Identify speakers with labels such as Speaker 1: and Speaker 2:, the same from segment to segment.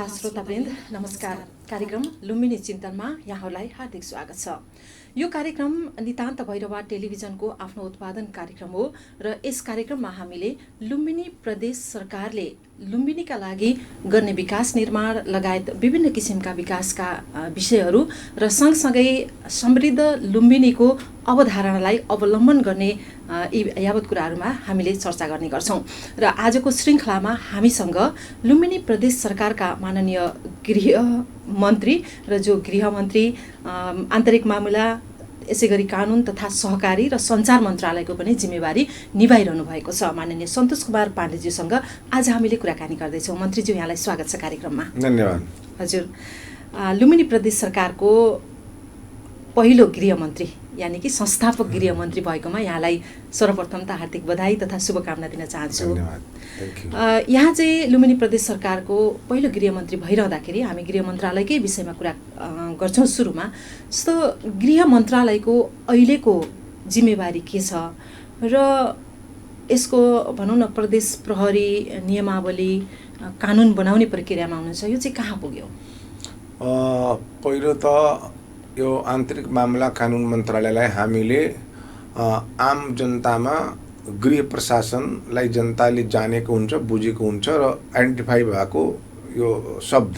Speaker 1: श्रोतावृन्द नमस्कार। कार्यक्रम लुम्बिनी चिन्तनमा यहाँहरूलाई हार्दिक स्वागत छ। यो कार्यक्रम नितान्त भैरवा टेलिभिजनको आफ्नो उत्पादन कार्यक्रम हो र यस कार्यक्रममा हामीले लुम्बिनी प्रदेश सरकारले लुम्बिनीका लागि गर्ने विकास निर्माण लगायत विभिन्न किसिमका विकासका विषयहरू र सँगसँगै समृद्ध लुम्बिनीको अवधारणालाई अवलम्बन गर्ने यी यावत कुराहरूमा हामीले चर्चा गर्ने गर्छौं। र आजको श्रृङ्खलामा हामीसँग लुम्बिनी प्रदेश सरकारका माननीय गृह मन्त्री र जो गृह मन्त्री आन्तरिक मामिला यसैगरी कानुन तथा सहकारी र सञ्चार मन्त्रालयको पनि जिम्मेवारी निभाइरहनु भएको छ माननीय सन्तोष कुमार पाण्डेज्यूसँग आज हामीले कुराकानी गर्दैछौँ। मन्त्रीज्यू, यहाँलाई स्वागत छ कार्यक्रममा।
Speaker 2: धन्यवाद।
Speaker 1: हजुर, लुम्बिनी प्रदेश सरकारको पहिलो गृहमन्त्री यानी कि संस्थापक गृहमन्त्री भएकोमा यहाँलाई सर्वप्रथम त हार्दिक बधाई तथा शुभकामना दिन चाहन्छु। यहाँ चाहिँ लुम्बिनी प्रदेश सरकारको पहिलो गृहमन्त्री भइरहँदाखेरि हामी गृह मन्त्रालयकै विषयमा कुरा गर्छौँ। सुरुमा जस्तो गृह मन्त्रालयको अहिलेको जिम्मेवारी के छ र यसको भनौँ न प्रदेश प्रहरी नियमावली कानुन बनाउने प्रक्रियामा हुनुहुन्छ, यो चाहिँ कहाँ पुग्यो?
Speaker 2: पहिलो त यो आन्तरिक मामला कानुन मन्त्रालयलाई हामीले आम जनतामा गृह प्रशासनलाई जनताले जानेको हुन्छ, बुझेको हुन्छ र आइडेन्टिफाई भएको यो शब्द,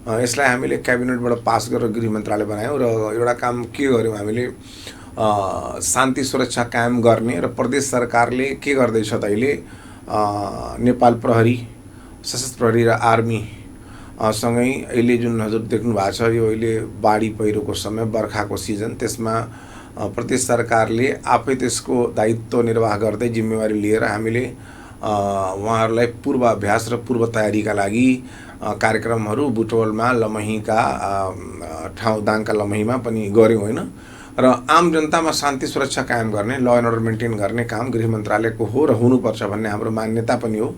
Speaker 2: यसलाई हामीले क्याबिनेटबाट पास गरेर गृह मन्त्रालय बनायौँ र एउटा काम के गर्यौँ हामीले शान्ति सुरक्षा कायम गर्ने र प्रदेश सरकारले के गर्दैछ त अहिले नेपाल प्रहरी, सशस्त्र प्रहरी र आर्मी सँगै अहिले जुन हजुर देख्नु भएको छ यो अहिले बाढी पहिरोको समय, बर्खाको सिजन, त्यसमा प्रदेश सरकारले आफै त्यसको दायित्व निर्वाह गर्दै जिम्मेवारी लिएर हामीले उहाँहरूलाई पूर्वाभ्यास र पूर्व तयारीका लागि कार्यक्रमहरू बुटवलमा, लमहीका ठाउँ दाङका लमहीमा पनि गऱ्यौँ होइन। र आम जनतामा शान्ति सुरक्षा कायम गर्ने, ल एन्ड अर्डर मेन्टेन गर्ने काम गृह मन्त्रालयको हो र हुनुपर्छ भन्ने हाम्रो मान्यता पनि हो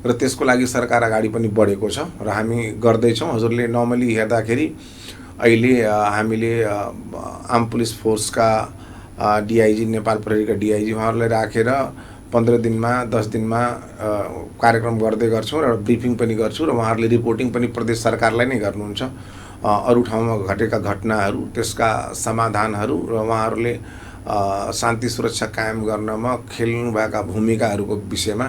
Speaker 2: र त्यसको लागि सरकार अगाडि पनि बढेको छ र हामी गर्दैछौँ। हजुरले नर्मली हेर्दाखेरि अहिले हामीले आर्म पुलिस फोर्सका डिआइजी, नेपाल प्रहरीका डिआइजी उहाँहरूलाई राखेर 15 दिनमा 10 दिनमा कार्यक्रम गर्दै गर्छौँ र ब्रिफिङ पनि गर्छौँ र उहाँहरूले रिपोर्टिङ पनि प्रदेश सरकारलाई नै गर्नुहुन्छ। अरू ठाउँमा घटेका घटनाहरू, त्यसका समाधानहरू र उहाँहरूले शान्ति सुरक्षा कायम गर्नमा खेल्नुभएका भूमिकाहरूको विषयमा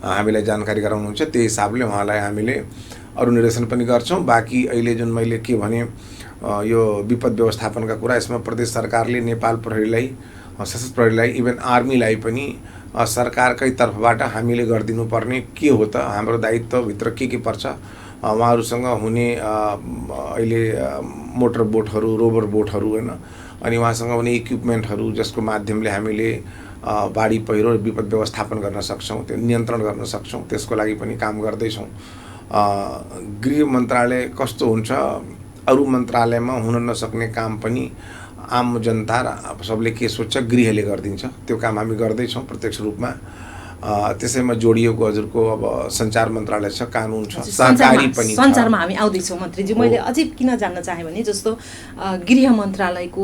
Speaker 2: हामीलाई जानकारी गराउनुहुन्छ। त्यही हिसाबले उहाँलाई हामीले अरू निर्देशन पनि गर्छौँ। बाँकी अहिले जुन मैले के भने यो विपद व्यवस्थापनका कुरा, यसमा प्रदेश सरकारले नेपाल प्रहरीलाई, सशस्त्र प्रहरीलाई, इभन आर्मीलाई पनि सरकारकै तर्फबाट हामीले गरिदिनुपर्ने के हो त, हाम्रो दायित्वभित्र के पर्छ, उहाँहरूसँग हुने अहिले मोटर बोटहरू, रोबर बोटहरू होइन, अनि उहाँसँग हुने इक्विपमेन्टहरू जसको माध्यमले हामीले बाढी पहिरो विपद व्यवस्थापन गर्न सक्छौँ, त्यो नियन्त्रण गर्न सक्छौँ, त्यसको लागि पनि काम गर्दैछौँ। गृह मन्त्रालय कस्तो हुन्छ, अरू मन्त्रालयमा हुन नसक्ने काम पनि आम जनता र सबले के सोच्छ गृहले गरिदिन्छ, त्यो काम हामी गर्दैछौँ प्रत्यक्ष रूपमा। त्यसैमा जोडिएको हजुरको अब सञ्चार मन्त्रालय छ, कानुन छ, सहकारी पनि छ।
Speaker 1: सञ्चारमा हामी आउँदैछौँ मन्त्रीज्यू। मैले अझै किन जान्न चाहेँ भने जस्तो गृह मन्त्रालयको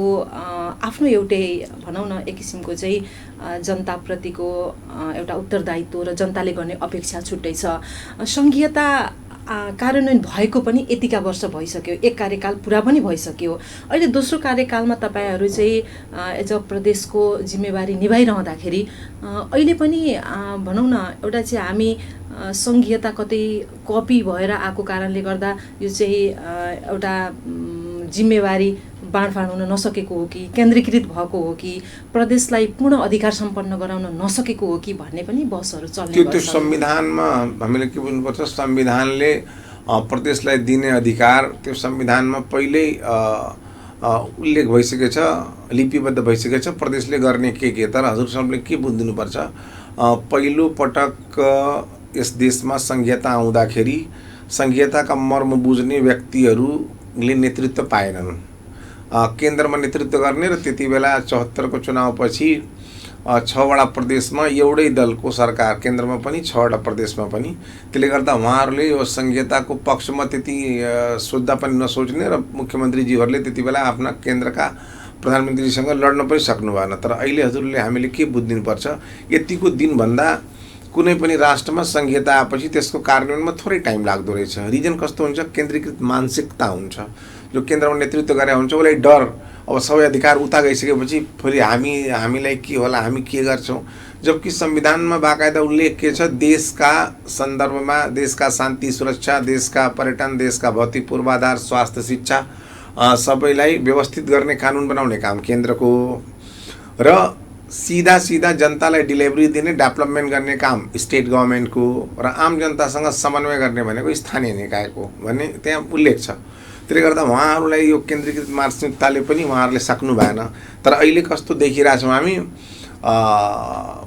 Speaker 1: आफ्नो एउटै भनौँ न एक किसिमको चाहिँ जनताप्रतिको एउटा उत्तरदायित्व र जनताले गर्ने अपेक्षा छुट्टै छ। सङ्घीयता कार्यान्वयन भएको पनि यतिका वर्ष भइसक्यो, एक कार्यकाल पुरा पनि भइसक्यो। अहिले दोस्रो कार्यकालमा तपाईँहरू चाहिँ एज अ प्रदेशको जिम्मेवारी निभाइरहँदाखेरि अहिले पनि भनौँ न एउटा चाहिँ हामी सङ्घीयता कतै कपी भएर आएको कारणले गर्दा यो चाहिँ एउटा जिम्मेवारी बाँडफाँड हुन नसकेको हो कि केन्द्रीकृत भएको हो कि प्रदेशलाई पूर्ण अधिकार सम्पन्न गराउन नसकेको हो कि भन्ने पनि बहसहरू चल्ने गर्छ।
Speaker 2: त्यो संविधानमा हामीले के बुझ्नुपर्छ, संविधानले प्रदेशलाई दिने अधिकार त्यो संविधानमा पहिल्यै उल्लेख भइसकेको छ, लिपिबद्ध भइसकेको छ प्रदेशले गर्ने के। तर हजुर सबले के बुझिदिनुपर्छ, पहिलो पटक यस देशमा संघीयता आउँदाखेरि संघीयताका मर्म बुझ्ने व्यक्तिहरूले नेतृत्व पाएनन्। केन्द्रमा नेतृत्व गर्ने र त्यति बेला 74 को चुनावपछि 6 वटा प्रदेशमा एउटै दलको सरकार, केन्द्रमा पनि 6 वटा प्रदेशमा पनि, त्यसले गर्दा उहाँहरूले यो संघीयताको पक्षमा त्यति सोच्दा पनि नसोच्ने र मुख्यमन्त्रीजीहरूले त्यति बेला आफ्ना केन्द्रका प्रधानमन्त्रीसँग लड्न पनि सक्नु भएन। तर अहिले हजुरले हामीले के बुझिदिनुपर्छ, यतिको दिनभन्दा कुनै पनि राष्ट्रमा संहिता आएपछि त्यसको कार्यान्वयनमा थोरै टाइम लाग्दो रहेछ। रिजन कस्तो हुन्छ, केन्द्रीकृत मानसिकता हुन्छ। जो केन्द्रमा नेतृत्व गरे हुन्छ उसलाई डर, अब सबै अधिकार उता गइसकेपछि फेरि हामीलाई के होला, हामी के गर्छौँ। जबकि संविधानमा बाकायदा उल्लेख के छ, देशका सन्दर्भमा देशका शान्ति सुरक्षा, देशका पर्यटन, देशका भौतिक पूर्वाधार, स्वास्थ्य, शिक्षा सबैलाई व्यवस्थित गर्ने कानुन बनाउने काम केन्द्रको र सीधा जनतालाई डिलिभरी दिने डेभलपमेन्ट गर्ने काम स्टेट गभर्मेन्टको र आम जनतासँग समन्वय गर्ने भनेको स्थानीय निकायको भन्ने त्यहाँ उल्लेख छ। त्यसले गर्दा उहाँहरूलाई यो केन्द्रीकृत मानसिकताले पनि उहाँहरूले सक्नु भएन। तर अहिले कस्तो देखिरहेछौँ हामी,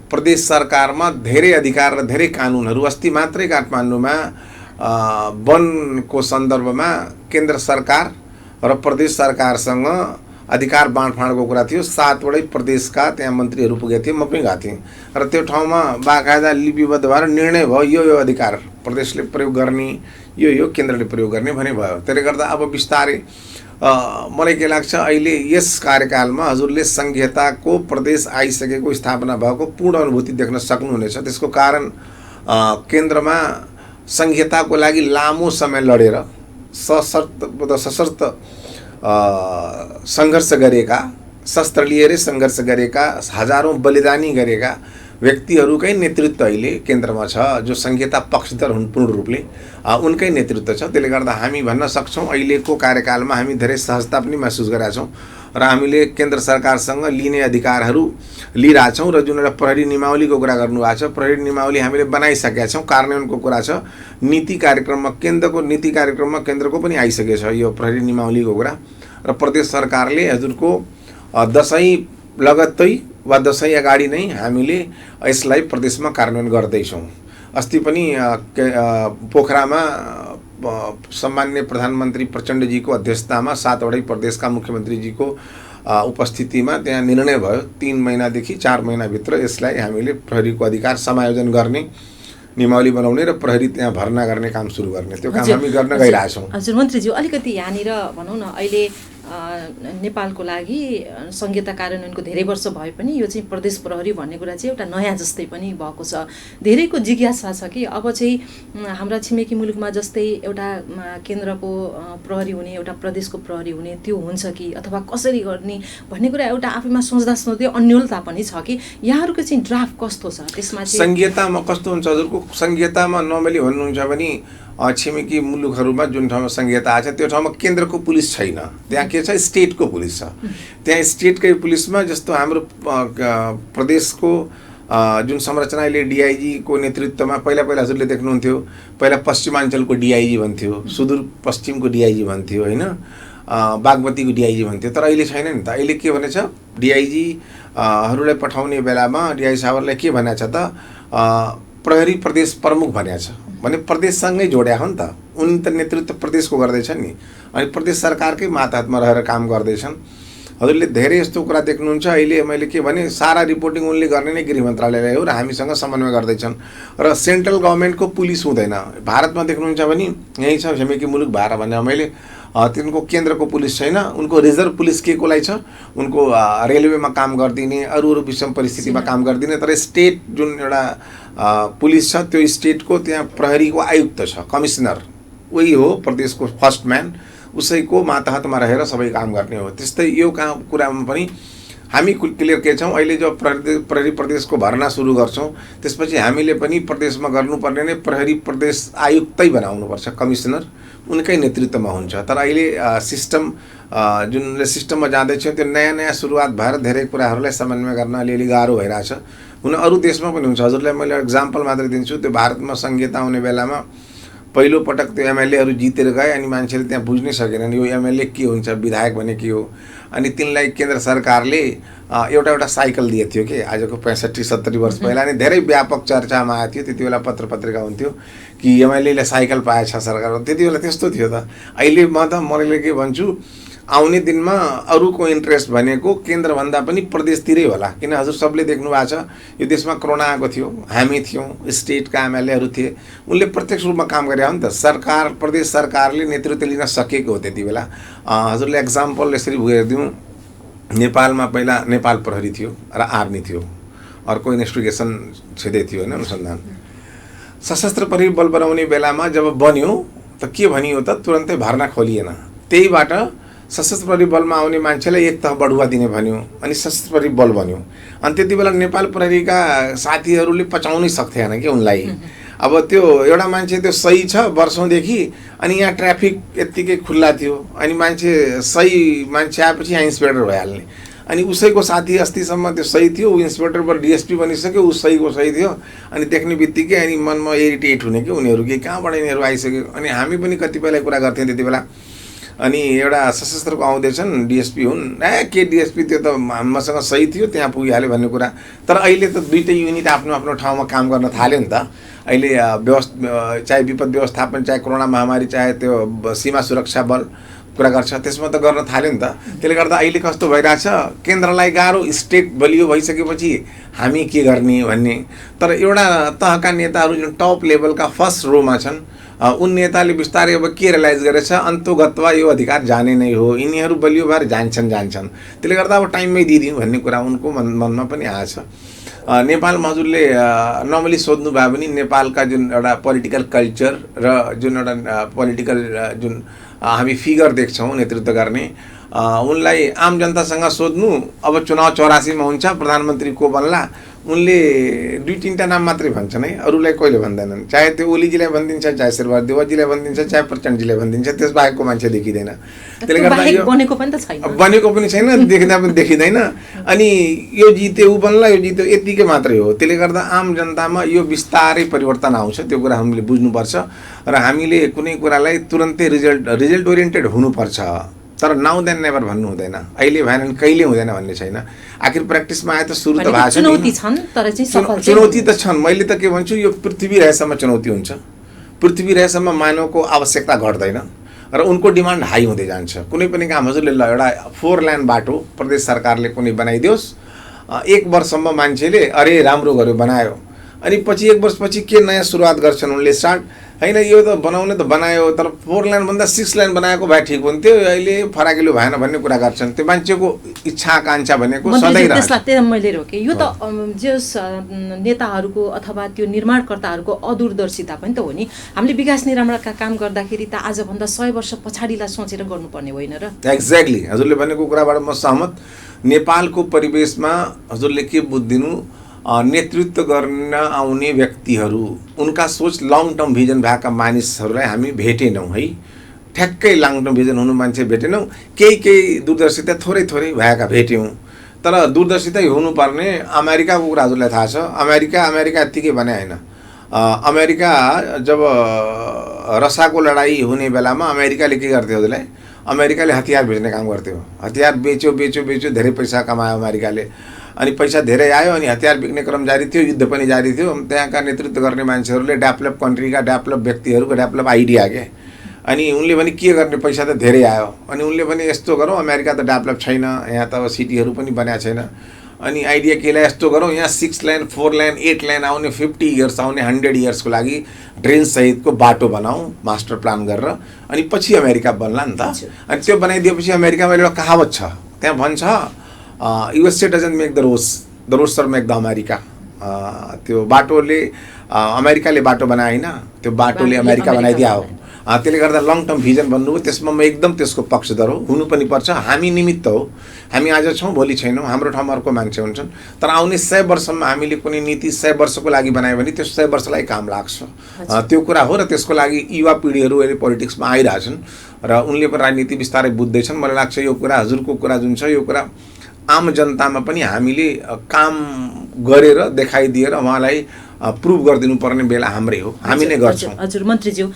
Speaker 2: प्रदेश सरकारमा धेरै अधिकार र धेरै कानुनहरू। अस्ति मात्रै काठमाडौँमा वनको सन्दर्भमा केन्द्र सरकार र प्रदेश सरकारसँग अधिकार बाँडफाँडको कुरा थियो। 7 वटै प्रदेशका त्यहाँ मन्त्रीहरू पुगेका थिए, म पनि गएको थिएँ र त्यो ठाउँमा बाकायदा लिपिबद्ध भएर निर्णय भयो यो अधिकार प्रदेशले प्रयोग गर्ने, यो केन्द्रले प्रयोग गर्ने भने भयो। त्यसले गर्दा अब बिस्तारै मलाई के लाग्छ, अहिले यस कार्यकालमा हजुरले संहिताको प्रदेश आइसकेको स्थापना भएको पूर्ण अनुभूति देख्न सक्नुहुनेछ। त्यसको कारण केन्द्रमा संहिताको लागि लामो समय लडेर सशर्त सङ्घर्ष गरेका, शस्त्र लिएरै सङ्घर्ष गरेका, हजारौँ बलिदानी गरेका व्यक्तिहरूकै नेतृत्व अहिले केन्द्रमा छ, जो संहिता पक्षधर हुन् पूर्ण रूपले, उनकै नेतृत्व छ। त्यसले गर्दा हामी भन्न सक्छौँ अहिलेको कार्यकालमा हामी धेरै सहजता पनि महसुस गरेका छौँ र हामीले केन्द्र सरकारसँग लिने अधिकारहरू लिइरहेछौँ। र जुन एउटा प्रहरी नियमावलीको कुरा गर्नुभएको छ, प्रहरी नियमावली हामीले बनाइसकेका छौँ, कार्यान्वयनको कुरा छ। नीति कार्यक्रममा केन्द्रको नीति कार्यक्रममा केन्द्रको पनि आइसकेको छ यो प्रहरी नियमावलीको कुरा। र प्रदेश सरकारले हजुरको दसैँ लगत्तै वा दसैँ अगाडि नै हामीले यसलाई प्रदेशमा कार्यान्वयन गर्दैछौँ। अस्ति पनि पोखरामा सम्माननीय प्रधानमन्त्री प्रचण्डजीको अध्यक्षतामा 7 वटै प्रदेशका मुख्यमन्त्रीजीको उपस्थितिमा त्यहाँ निर्णय भयो 3 महिनादेखि 4 महिनाभित्र यसलाई हामीले प्रहरीको अधिकार समायोजन गर्ने, नियमावली बनाउने र प्रहरी त्यहाँ भर्ना गर्ने काम सुरु गर्ने, त्यो काम हामी गर्न गइरहेछौँ।
Speaker 1: हजुर मन्त्रीज्यू, अलिकति यहाँनिर भनौँ न, अहिले नेपालको लागि संहिता कार्यान्वयनको धेरै वर्ष भए पनि यो चाहिँ प्रदेश प्रहरी भन्ने कुरा चाहिँ एउटा नयाँ जस्तै पनि भएको छ। धेरैको जिज्ञासा छ कि अब चाहिँ हाम्रा छिमेकी मुलुकमा जस्तै एउटा केन्द्रको प्रहरी हुने, एउटा प्रदेशको प्रहरी हुने, त्यो हुन्छ कि अथवा कसरी गर्ने भन्ने कुरा एउटा आफैमा सोच्दा अन्योलता पनि छ कि यहाँहरूको चाहिँ ड्राफ्ट कस्तो छ त्यसमा चाहिँ?
Speaker 2: संहितामा कस्तो हुन्छ हजुरको, संहितामा नर्मली भन्नुहुन्छ भने छिमेकी मुलुकहरूमा जुन ठाउँमा संहिता आएको छ त्यो ठाउँमा केन्द्रको पुलिस छैन, त्यहाँ के छ स्टेटको पुलिस छ। त्यहाँ स्टेटकै पुलिसमा जस्तो हाम्रो प्रदेशको जुन संरचना अहिले डिआइजीको नेतृत्वमा पहिला हजुरले देख्नुहुन्थ्यो, पहिला पश्चिमाञ्चलको डिआइजी भन्थ्यो, सुदूर पश्चिमको डिआइजी भन्थ्यो होइन, बागमतीको डिआइजी भन्थ्यो। तर अहिले छैन नि त। अहिले के भनेछ, डिआइजीहरूलाई पठाउने बेलामा डिआइजी साहबहरूलाई के भनेको छ त, प्रहरी प्रदेश प्रमुख भनेको छ। भने प्रदेशसँगै जोड्या हो नि त, उनी त नेतृत्व प्रदेशको गर्दैछन् नि, अनि प्रदेश सरकारकै मातहतमा रहेर काम गर्दैछन्। हजुरले धेरै यस्तो कुरा देख्नुहुन्छ। अहिले मैले के भने, सारा रिपोर्टिङ उनले गर्ने नै गृह मन्त्रालयलाई हो र हामीसँग समन्वय गर्दैछन्। र सेन्ट्रल गभर्मेन्टको पुलिस हुँदैन। भारतमा देख्नुहुन्छ भने यहीँ छ छिमेकी मुलुक भएर भने मैले तिनको केन्द्रको पुलिस छैन, उनको रिजर्भ पुलिस के कोलाई छ, उनको रेलवेमा काम गरिदिने, अरू विषम परिस्थितिमा काम गरिदिने। तर स्टेट जुन एउटा पुलिस छ त्यो स्टेटको त्यहाँ प्रहरीको आयुक्त छ, कमिसनर, उही हो प्रदेशको फर्स्ट म्यान, उसैको मातहतमा रहेर सबै काम गर्ने हो। त्यस्तै यो कुरामा पनि हामी क्लियर के छौँ, अहिले जो प्रहरी प्रदेशको भर्ना सुरु गर्छौँ त्यसपछि हामीले पनि प्रदेशमा गर्नुपर्ने नै प्रहरी प्रदेश आयुक्तै बनाउनुपर्छ, कमिसनर उनकै नेतृत्वमा हुन्छ। तर अहिले सिस्टम जुन सिस्टममा जाँदैछ त्यो नयाँ सुरुवात भएर धेरै कुराहरूलाई समन्वय गर्न अलिअलि गाह्रो भइरहेछ। हुन अरू देशमा पनि हुन्छ। हजुरलाई मैले एक्जाम्पल मात्रै दिन्छु, त्यो भारतमा संहिता आउने बेलामा पहिलो पटक त्यो एमएलएहरू जितेर गए अनि मान्छेले त्यहाँ बुझ्नै सकेनन् यो एमएलए के हुन्छ, विधायक भने के हो। अनि तिनलाई केन्द्र सरकारले एउटा साइकल दिएको थियो कि आजको 65-70 वर्ष पहिला, अनि धेरै व्यापक चर्चामा आएको थियो। त्यति बेला पत्र पत्रिका हुन्थ्यो कि एमएलएले साइकल पाएछ सरकार, त्यति बेला त्यस्तो थियो त। अहिले मैले के भन्छु, आउने दिनमा अरूको इन्ट्रेस्ट भनेको केन्द्रभन्दा पनि प्रदेशतिरै होला। किन हजुर सबले देख्नु भएको छ, यो देशमा कोरोना आएको थियो, हामी थियौँ, स्टेटका एमएलएहरू थिए, उनले प्रत्यक्ष रूपमा काम गरे हो नि त। सरकार प्रदेश सरकारले नेतृत्व लिन सकेको हो त्यति बेला। हजुरले एक्जाम्पल यसरी हेरिदिउँ, नेपालमा पहिला नेपाल प्रहरी थियो र आर्मी थियो, अर्को इन्भेस्टिगेसन छँदै थियो होइन, अनुसन्धान। सशस्त्र प्रहरी बल बनाउने बेलामा जब बन्यो त के भनियो त तुरन्तै भर्ना खोलिएन। त्यहीबाट सशस्त्र प्रहरी बलमा आउने मान्छेलाई एक तह बढुवा दिने भन्यो अनि सशस्त्र प्रहरी बल बन्यो। अनि त्यति बेला नेपाल प्रहरीका साथीहरूले पचाउनै सक्थेन कि उनलाई। अब त्यो एउटा मान्छे त्यो सही छ वर्षौँदेखि अनि यहाँ ट्राफिक यत्तिकै खुल्ला थियो अनि मान्छे सही मान्छे आएपछि यहाँ इन्सपेक्टर भइहाल्ने। अनि उसैको साथी अस्तिसम्म त्यो सही थियो, ऊ इन्सपेक्टरबाट डिएसपी बनिसक्यो, ऊ सहीको सही थियो। अनि देख्ने बित्तिकै अनि मनमा इरिटेट हुने कि उनीहरू कि कहाँबाट यिनीहरू आइसक्यो। अनि हामी पनि कतिपयलाई कुरा गर्थ्यौँ त्यति बेला। अनि एउटा सशस्त्रको आउँदैछन् डिएसपी हुन्, के डिएसपी त्यो त मसँग सही थियो त्यहाँ पुगिहाल्यो भन्ने कुरा। तर अहिले त दुईटै युनिट आफ्नो आफ्नो ठाउँमा काम गर्न थाल्यो नि त। अहिले चाहे विपद व्यवस्थापन, चाहे कोरोना महामारी, चाहे त्यो सीमा सुरक्षा बल कुरा गर्छ त्यसमा त गर्न थाल्यो नि त। त्यसले गर्दा अहिले कस्तो भइरहेछ, केन्द्रलाई गाह्रो, स्टेट बलियो भइसकेपछि हामी के गर्ने भन्ने। तर एउटा तहका नेताहरू जुन टप लेभलका फर्स्ट रोमा छन् उन नेताले बिस्तारै अब के रियलाइज गरेछ, अन्तोगतवा यो अधिकार जाने नै हो, यिनीहरू बलियो भएर जान्छन्। त्यसले गर्दा अब टाइममै दिदिउँ भन्ने कुरा उनको मनमा पनि आएछ। नेपालमा हजुरले नर्मली सोध्नु भयो भने नेपालका जुन एउटा पोलिटिकल कल्चर र जुन एउटा पोलिटिकल जुन हामी फिगर देख्छौँ नेतृत्व गर्ने, उनलाई आम जनतासँग सोध्नु अब चुनाव 84 मा हुन्छ प्रधानमन्त्री को बन्ला, उनले 2-3टा नाम मात्रै भन्छन् है, अरूलाई कहिले भन्दैनन्। चाहे त्यो ओलीजीलाई भनिदिन्छ, चाहे शेरबहादुर देउवाजीलाई भनिदिन्छ, चाहे प्रचण्डजीलाई भनिदिन्छ, त्यसबाहेकको मान्छे देखिँदैन। त्यसले गर्दा यो बनेको पनि छैन, देख्दा पनि देखिँदैन। अनि यो जित्यो ऊ बन्ला, यो जित्यो, यतिकै मात्रै हो। त्यसले गर्दा आम जनतामा यो बिस्तारै परिवर्तन आउँछ, त्यो कुरा हामीले बुझ्नुपर्छ र हामीले कुनै कुरालाई तुरन्तै रिजल्ट ओरिएन्टेड हुनुपर्छ। तर नाउ देन नेभर भन्नु हुँदैन, अहिले भएन कहिले हुँदैन भन्ने छैन। आखिर प्र्याक्टिसमा आए त सुरु त भएको छ। चुनौती त छन्। मैले त के भन्छु, यो पृथ्वी रहेसम्म चुनौती हुन्छ। पृथ्वी रहेसम्म मानवको आवश्यकता घट्दैन र उनको डिमान्ड हाई हुँदै जान्छ। कुनै पनि काम हजुरले ल एउटा 4 लेन बाटो प्रदेश सरकारले कुनै बनाइदियोस्, 1 वर्षसम्म मान्छेले अरे राम्रो गर्यो बनायो, अनि पछि 1 वर्षपछि के नयाँ सुरुवात गर्छन् उनले स्टार्ट, हैन यो त बनाउने त बनायो तर 4 लेन भन्दा 6 लेन बनाएको भए ठिक हुन्थ्यो, अहिले फराकिलो भएन भन्ने कुरा गर्छन्। त्यो मान्छेको इच्छा आकांक्षा भनेको सधैँ रहन्छ।
Speaker 1: त्यसलाई मैले रोके, यो त जस नेताहरूको अथवा त्यो निर्माणकर्ताहरूको अदूरदर्शिता पनि त हो नि। हामीले विकास निर्माणका काम गर्दाखेरि त आजभन्दा 100 वर्ष पछाडिलाई सोचेर गर्नुपर्ने होइन र।
Speaker 2: एक्ज्याक्टली हजुरले भनेको कुराबाट म सहमत। नेपालको परिवेशमा हजुरले के बुझ्दिनु, नेतृत्व गर्न आउने व्यक्तिहरू उनका सोच लङ टर्म भिजन भएका मानिसहरूलाई हामी भेटेनौँ है। ठ्याक्कै लङ टर्म भिजन हुनु मान्छे भेटेनौँ, केही दूरदर्शिता थोरै भएका भेट्यौँ। तर दूरदर्शितै हुनुपर्ने अमेरिकाको कुरा हजुरलाई थाहा छ। अमेरिका यत्तिकै भने होइन। अमेरिका जब रसाको लडाइँ हुने बेलामा अमेरिकाले के गर्थ्यो हजुरलाई, अमेरिकाले हतियार बेच्ने काम गर्थ्यो। हतियार बेच्यो धेरै पैसा कमायो अमेरिकाले, अनि पैसा धेरै आयो अनि हतियार बिक्ने क्रम जारी थियो, युद्ध पनि जारी थियो। त्यहाँका नेतृत्व गर्ने मान्छेहरूले डेभलप कन्ट्रीका डेभलप व्यक्तिहरूको डेभलप आइडिया के, अनि उनले भने के गर्ने, पैसा त धेरै आयो, अनि उनले भने यस्तो गरौँ, अमेरिका त डेभलप छैन, यहाँ त अब सिटीहरू पनि बनाएको छैन, अनि आइडिया केलाई यस्तो गरौँ, यहाँ 6 लेन 4 लेन 8 लेन आउने, 50 इयर्स आउने, 100 इयर्सको लागि ड्रेन सहितको बाटो बनाऊ मास्टर प्लान गरेर, अनि पछि अमेरिका बन्ला नि त। अनि त्यो बनाइदिएपछि अमेरिकामा एउटा कहावत छ, त्यहाँ भन्छ USA doesn't make the roads are make the America। त्यो बाटोले अमेरिकाले बाटो बनाए होइन, त्यो बाटोले अमेरिका बनाइदिया हो। त्यसले गर्दा लङ टर्म भिजन भन्नुभयो, त्यसमा म एकदम त्यसको पक्षधर हो। हुनु पनि पर्छ। हामी निमित्त हो, हामी आज छौँ भोलि छैनौँ, हाम्रो ठाउँमा अर्को मान्छे हुन्छन्। तर आउने 100 वर्षमा हामीले कुनै नीति 100 वर्षको लागि बनायो भने त्यो 100 वर्षलाई काम लाग्छ, त्यो कुरा हो। र त्यसको लागि युवा पिँढीहरू अहिले पोलिटिक्समा आइरहेछन् र उनले पनि राजनीति बिस्तारै बुझ्दैछन्। मलाई लाग्छ यो कुरा हजुरको कुरा जुन छ, यो कुरा आम जनतामा पनि हामीले काम गरेर देखाइदिएर उहाँलाई प्रुभ गरिदिनु पर्ने बेला हाम्रै हो, हामी नै गर्छौँ।
Speaker 1: हजुर मन्त्रीज्यू,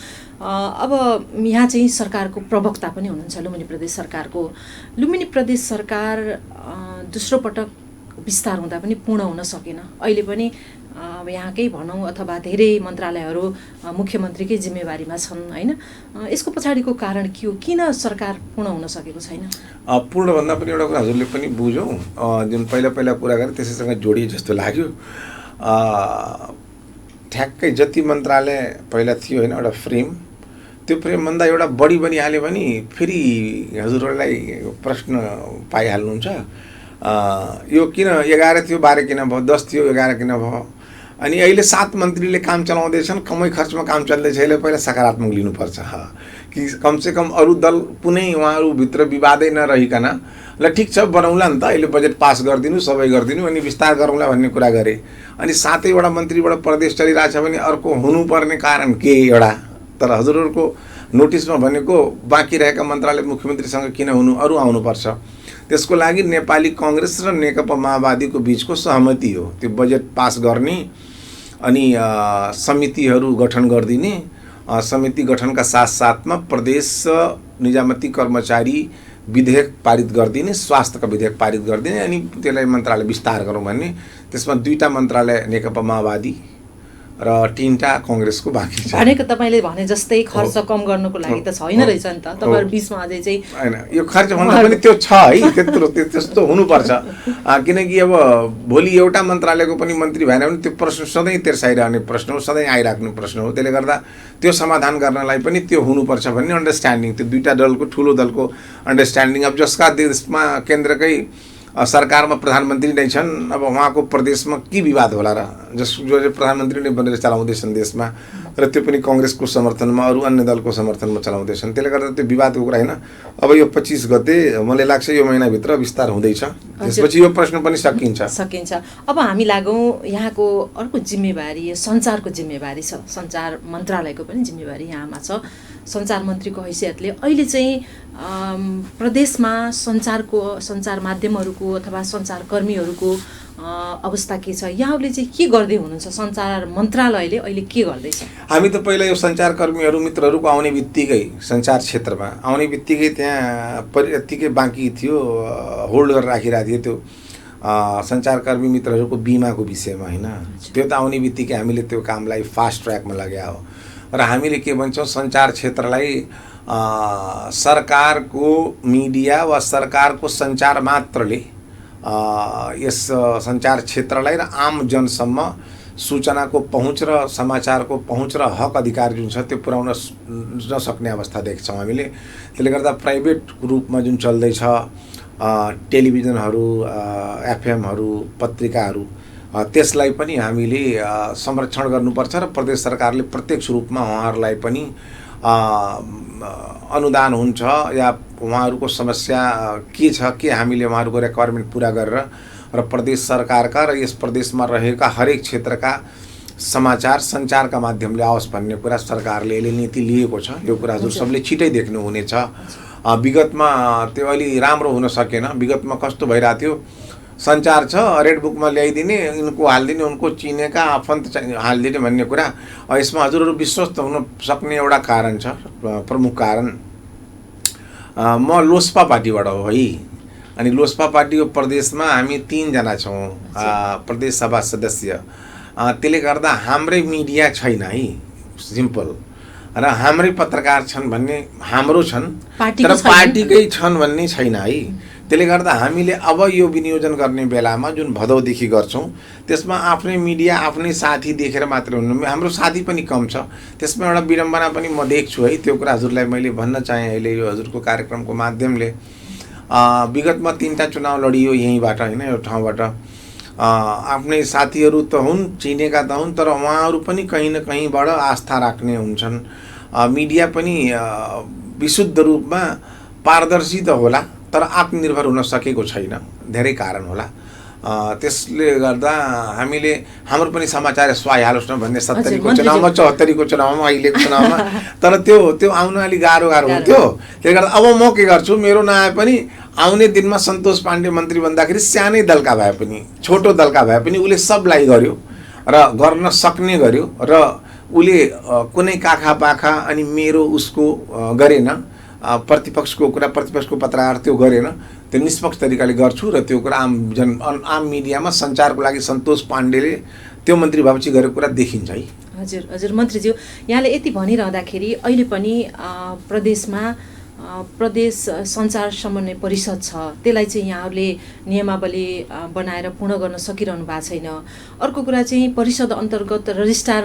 Speaker 1: अब यहाँ चाहिँ सरकारको प्रवक्ता पनि हुनुहुन्छ लुम्बिनी प्रदेश सरकारको। लुम्बिनी प्रदेश सरकार दोस्रो पटक विस्तार हुँदा पनि पूर्ण हुन सकेन। अहिले पनि अब यहाँकै भनौँ अथवा धेरै मन्त्रालयहरू मुख्यमन्त्रीकै जिम्मेवारीमा छन् होइन। यसको पछाडिको कारण के हो, किन सरकार पूर्ण हुन सकेको छैन?
Speaker 2: पूर्णभन्दा पनि एउटा कुरा हजुरले पनि बुझौँ, जुन पहिला कुरा गरेँ त्यसैसँग जोडिए जस्तो लाग्यो। ठ्याक्कै जति मन्त्रालय पहिला थियो होइन, एउटा फ्रेम, त्यो फ्रेमभन्दा एउटा बढी बनिहाल्यो भने फेरि हजुरहरूलाई प्रश्न पाइहाल्नुहुन्छ, यो किन 11 थियो 12 किन भयो, 10 थियो 11 किन भयो। अनि अहिले 7 मन्त्रीले काम चलाउँदैछन्, कमै खर्चमा काम चल्दैछ। यसले पहिला सकारात्मक लिनुपर्छ कि कमसेकम अरू दल कुनै उहाँहरूभित्र विवादै नरहिकन ल ठिक छ बनाउँला नि त, अहिले बजेट पास गरिदिनु, सबै गरिदिनु अनि विस्तार गरौँला भन्ने कुरा गरे। अनि 7वटा मन्त्रीबाट प्रदेश चलिरहेछ भने अर्को हुनुपर्ने कारण के एउटा? तर हजुरहरूको नोटिसमा भनेको बाँकी रहेका मन्त्रालय मुख्यमन्त्रीसँग किन हुनु, अरू आउनुपर्छ। त्यसको लागि नेपाली कांग्रेस र नेकपा माओवादीको बीचको सहमति हो त्यो बजेट पास गर्ने अनि समितिहरू गठन गरिदिने। समिति गठनका साथसाथमा प्रदेश निजामती कर्मचारी विधेयक पारित गरिदिने, स्वास्थ्यका विधेयक पारित गरिदिने अनि त्यसलाई मन्त्रालय विस्तार गरौँ भन्ने। त्यसमा 2टा मन्त्रालय नेकपा माओवादी र 3टा कांग्रेसको बाँकी छ।
Speaker 1: भनेको तपाईले भने जस्तै खर्च कम गर्नको लागि त छैन रहेछ नि त, तपाईहरु बीचमा अझै चाहिँ
Speaker 2: हैन यो खर्च भन्दा पनि त्यो छ है, त्यस्तो हुनुपर्छ। किनकि अब भोलि एउटा मन्त्रालयको पनि मन्त्री भएन भने त्यो प्रश्न सधैँ तेर्साइरहने प्रश्न हो, सधैँ आइराख्ने प्रश्न हो। त्यसले गर्दा त्यो समाधान गर्नलाई पनि त्यो हुनुपर्छ भन्ने अन्डरस्ट्यान्डिङ, त्यो 2टा दलको ठुलो दलको अन्डरस्ट्यान्डिङ। अब जसका देशमा केन्द्रकै सरकारमा प्रधानमन्त्री नै छन्, अब उहाँको प्रदेशमा के विवाद होला र? जो प्रधानमन्त्री नै बनेर चलाउँदैछन् देशमा र त्यो पनि कांग्रेसको समर्थनमा, अरू अन्य दलको समर्थनमा चलाउँदैछन्। त्यसले गर्दा त्यो विवादको कुरा हैन। अब यो 25 गते मलाई लाग्छ यो महिनाभित्र विस्तार हुँदैछ, त्यसपछि यो प्रश्न पनि सकिन्छ।
Speaker 1: अब हामी लागौँ यहाँको अर्को जिम्मेवारी, सञ्चारको जिम्मेवारी छ, सञ्चार मन्त्रालयको पनि जिम्मेवारी यहाँमा छ। सञ्चार मन्त्रीको हैसियतले अहिले चाहिँ प्रदेशमा सञ्चार माध्यमहरूको अथवा सञ्चारकर्मीहरूको अवस्था के छ? यहाँहरूले चाहिँ के गर्दै हुनुहुन्छ? सञ्चार मन्त्रालयले अहिले के गर्दैछ?
Speaker 2: हामी त पहिला यो सञ्चारकर्मीहरू मित्रहरूको आउने बित्तिकै सञ्चार क्षेत्रमा आउने बित्तिकै त्यहाँ यत्तिकै बाँकी थियो, होल्ड गरेर राखिरहेको थियो त्यो सञ्चारकर्मी मित्रहरूको बिमाको विषयमा हैन। त्यो त आउने बित्तिकै हामीले त्यो कामलाई फास्ट ट्र्याकमा लगाए हो र हामीले के भन्छौँ, सञ्चार क्षेत्रलाई सरकारको मिडिया वा सरकारको सञ्चार मात्रले यस सञ्चार क्षेत्रलाई र आम जनसम्म सूचनाको पहुँच र समाचारको पहुँच र हक अधिकार जुन छ त्यो पुर्याउन नसक्ने अवस्था देख्छौँ हामीले। त्यसले गर्दा प्राइभेट रूपमा जुन चल्दैछ टेलिभिजनहरू, एफएमहरू, पत्रिकाहरू, त्यसलाई पनि हामीले संरक्षण गर्नुपर्छ र प्रदेश सरकारले प्रत्यक्ष रूपमा उहाँहरूलाई पनि अनुदान हुन्छ या उहाँहरूको समस्या के छ, के हामीले उहाँहरूको रिक्वायरमेन्ट पुरा गरेर र प्रदेश सरकारका र यस प्रदेशमा रहेका हरेक क्षेत्रका समाचार सञ्चारका माध्यमले आओस् भन्ने कुरा सरकारले यसले नीति लिएको छ। यो कुरा हजुर सबले छिटै देख्नुहुनेछ। विगतमा त्यो अलि राम्रो हुन सकेन। विगतमा कस्तो भइरहेको थियो, सञ्चार छ रेड बुकमा ल्याइदिने, यिनको हालिदिने, उनको चिनेका आफन्त हालिदिने भन्ने कुरा। यसमा हजुरहरू विश्वस्त हुन सक्ने एउटा कारण छ, प्रमुख कारण। म लोसपा पार्टीबाट हो है, अनि लोसपा पार्टीको प्रदेशमा हामी 3 जना छौँ प्रदेश सभा सदस्य। त्यसले गर्दा हाम्रै मिडिया छैन है, सिम्पल, र हाम्रै पत्रकार छन् भन्ने हाम्रो छन्, तर पार्टीकै छन् भन्ने छैन है। त्यसले गर्दा हामीले अब यो विनियोजन गर्ने बेलामा जुन भदौदेखि गर्छौँ त्यसमा आफ्नै मिडिया आफ्नै साथी देखेर मात्र हुनु, हाम्रो साथी पनि कम छ। त्यसमा एउटा विडम्बना पनि म देख्छु है, त्यो कुरा हजुरलाई मैले भन्न चाहेँ अहिले यो हजुरको कार्यक्रमको माध्यमले। विगतमा 3टा चुनाव लडियो यहीँबाट हैन, यो ठाउँबाट। आफ्नै साथीहरू त हुन्, चिनेका त हुन्, तर उहाँहरू पनि कहीँ न कहीँबाट आस्था राख्ने हुन्छन्। मिडिया पनि विशुद्ध रूपमा पारदर्शी त होला तर आत्मनिर्भर हुन सकेको छैन, धेरै कारण होला। त्यसले गर्दा हामीले हाम्रो पनि समाचार स्वाइहालोस् न भन्ने 70 को चुनावमा, 74 को चुनावमा, अहिलेको चुनावमा, तर त्यो आउन अलि गाह्रो हुन्थ्यो। त्यसले गर्दा अब म के गर्छु, मेरो नआए पनि आउने दिनमा सन्तोष पाण्डे मन्त्री भन्दाखेरि सानै दलका भए पनि, छोटो दलका भए पनि उसले सबलाई गर्यो र गर्न सक्ने गर्यो र उसले कुनै काखा पाखा अनि मेरो उसको गरेन, प्रतिपक्षको कुरा प्रतिपक्षको पत्रकार त्यो गरेन, त्यो निष्पक्ष तरिकाले गर्छु र त्यो कुरा आम मिडियामा सञ्चारको लागि सन्तोष पाण्डेले त्यो मन्त्री भएपछि गरेको कुरा देखिन्छ है।
Speaker 1: हजुर मन्त्रीज्यू, यहाँले यति भनिरहँदाखेरि अहिले पनि प्रदेशमा प्रदेश सञ्चार समन्वय परिषद छ, त्यसलाई चाहिँ यहाँहरूले नियमावली बनाएर पूर्ण गर्न सकिरहनु भएको छैन। अर्को कुरा चाहिँ परिषद अन्तर्गत रजिस्ट्रार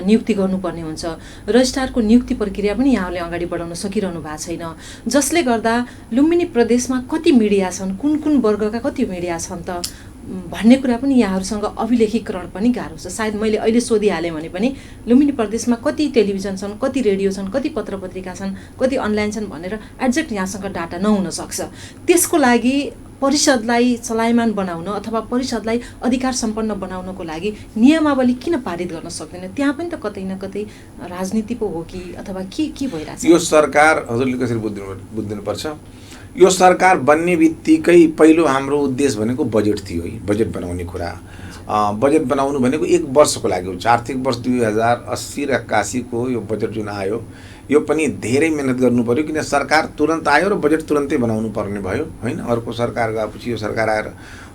Speaker 1: नियुक्ति गर्नुपर्ने हुन्छ, रजिस्ट्रारको नियुक्ति प्रक्रिया पनि यहाँहरूले अगाडि बढाउन सकिरहनु भएको छैन, जसले गर्दा लुम्बिनी प्रदेशमा कति मिडिया छन्, कुन वर्गका कति मिडिया छन् त भन्ने कुरा पनि यहाँहरूसँग अभिलेखीकरण पनि गाह्रो छ। सायद मैले अहिले सोधिहालेँ भने पनि लुम्बिनी प्रदेशमा कति टेलिभिजन छन्, कति रेडियो छन्, कति पत्र पत्रिका छन्, कति अनलाइन छन् भनेर एक्ज्याक्ट यहाँसँग डाटा नहुन सक्छ। त्यसको लागि परिषदलाई चलायमान बनाउन अथवा परिषदलाई अधिकार सम्पन्न बनाउनको लागि नियमावली किन पारित गर्न सक्दैन? त्यहाँ पनि त कतै न कतै राजनीति पो हो कि अथवा के भइरहेछ?
Speaker 2: यो सरकार हजुरले कसरी बुझ्दिनुपर्छ, यो सरकार बन्ने बित्तिकै पहिलो हाम्रो उद्देश्य भनेको बजेट थियो है, बजेट बनाउने कुरा। बजेट बनाउनु भनेको 1 वर्षको लागि हुन्छ। आर्थिक वर्ष 2080 र 81 को यो बजेट जुन आयो यो पनि धेरै मेहनत गर्नु पर्यो, किन सरकार तुरन्त आयो र बजेट तुरन्तै बनाउनु पर्ने भयो हैन। अर्को सरकार गएपछि यो सरकार आएर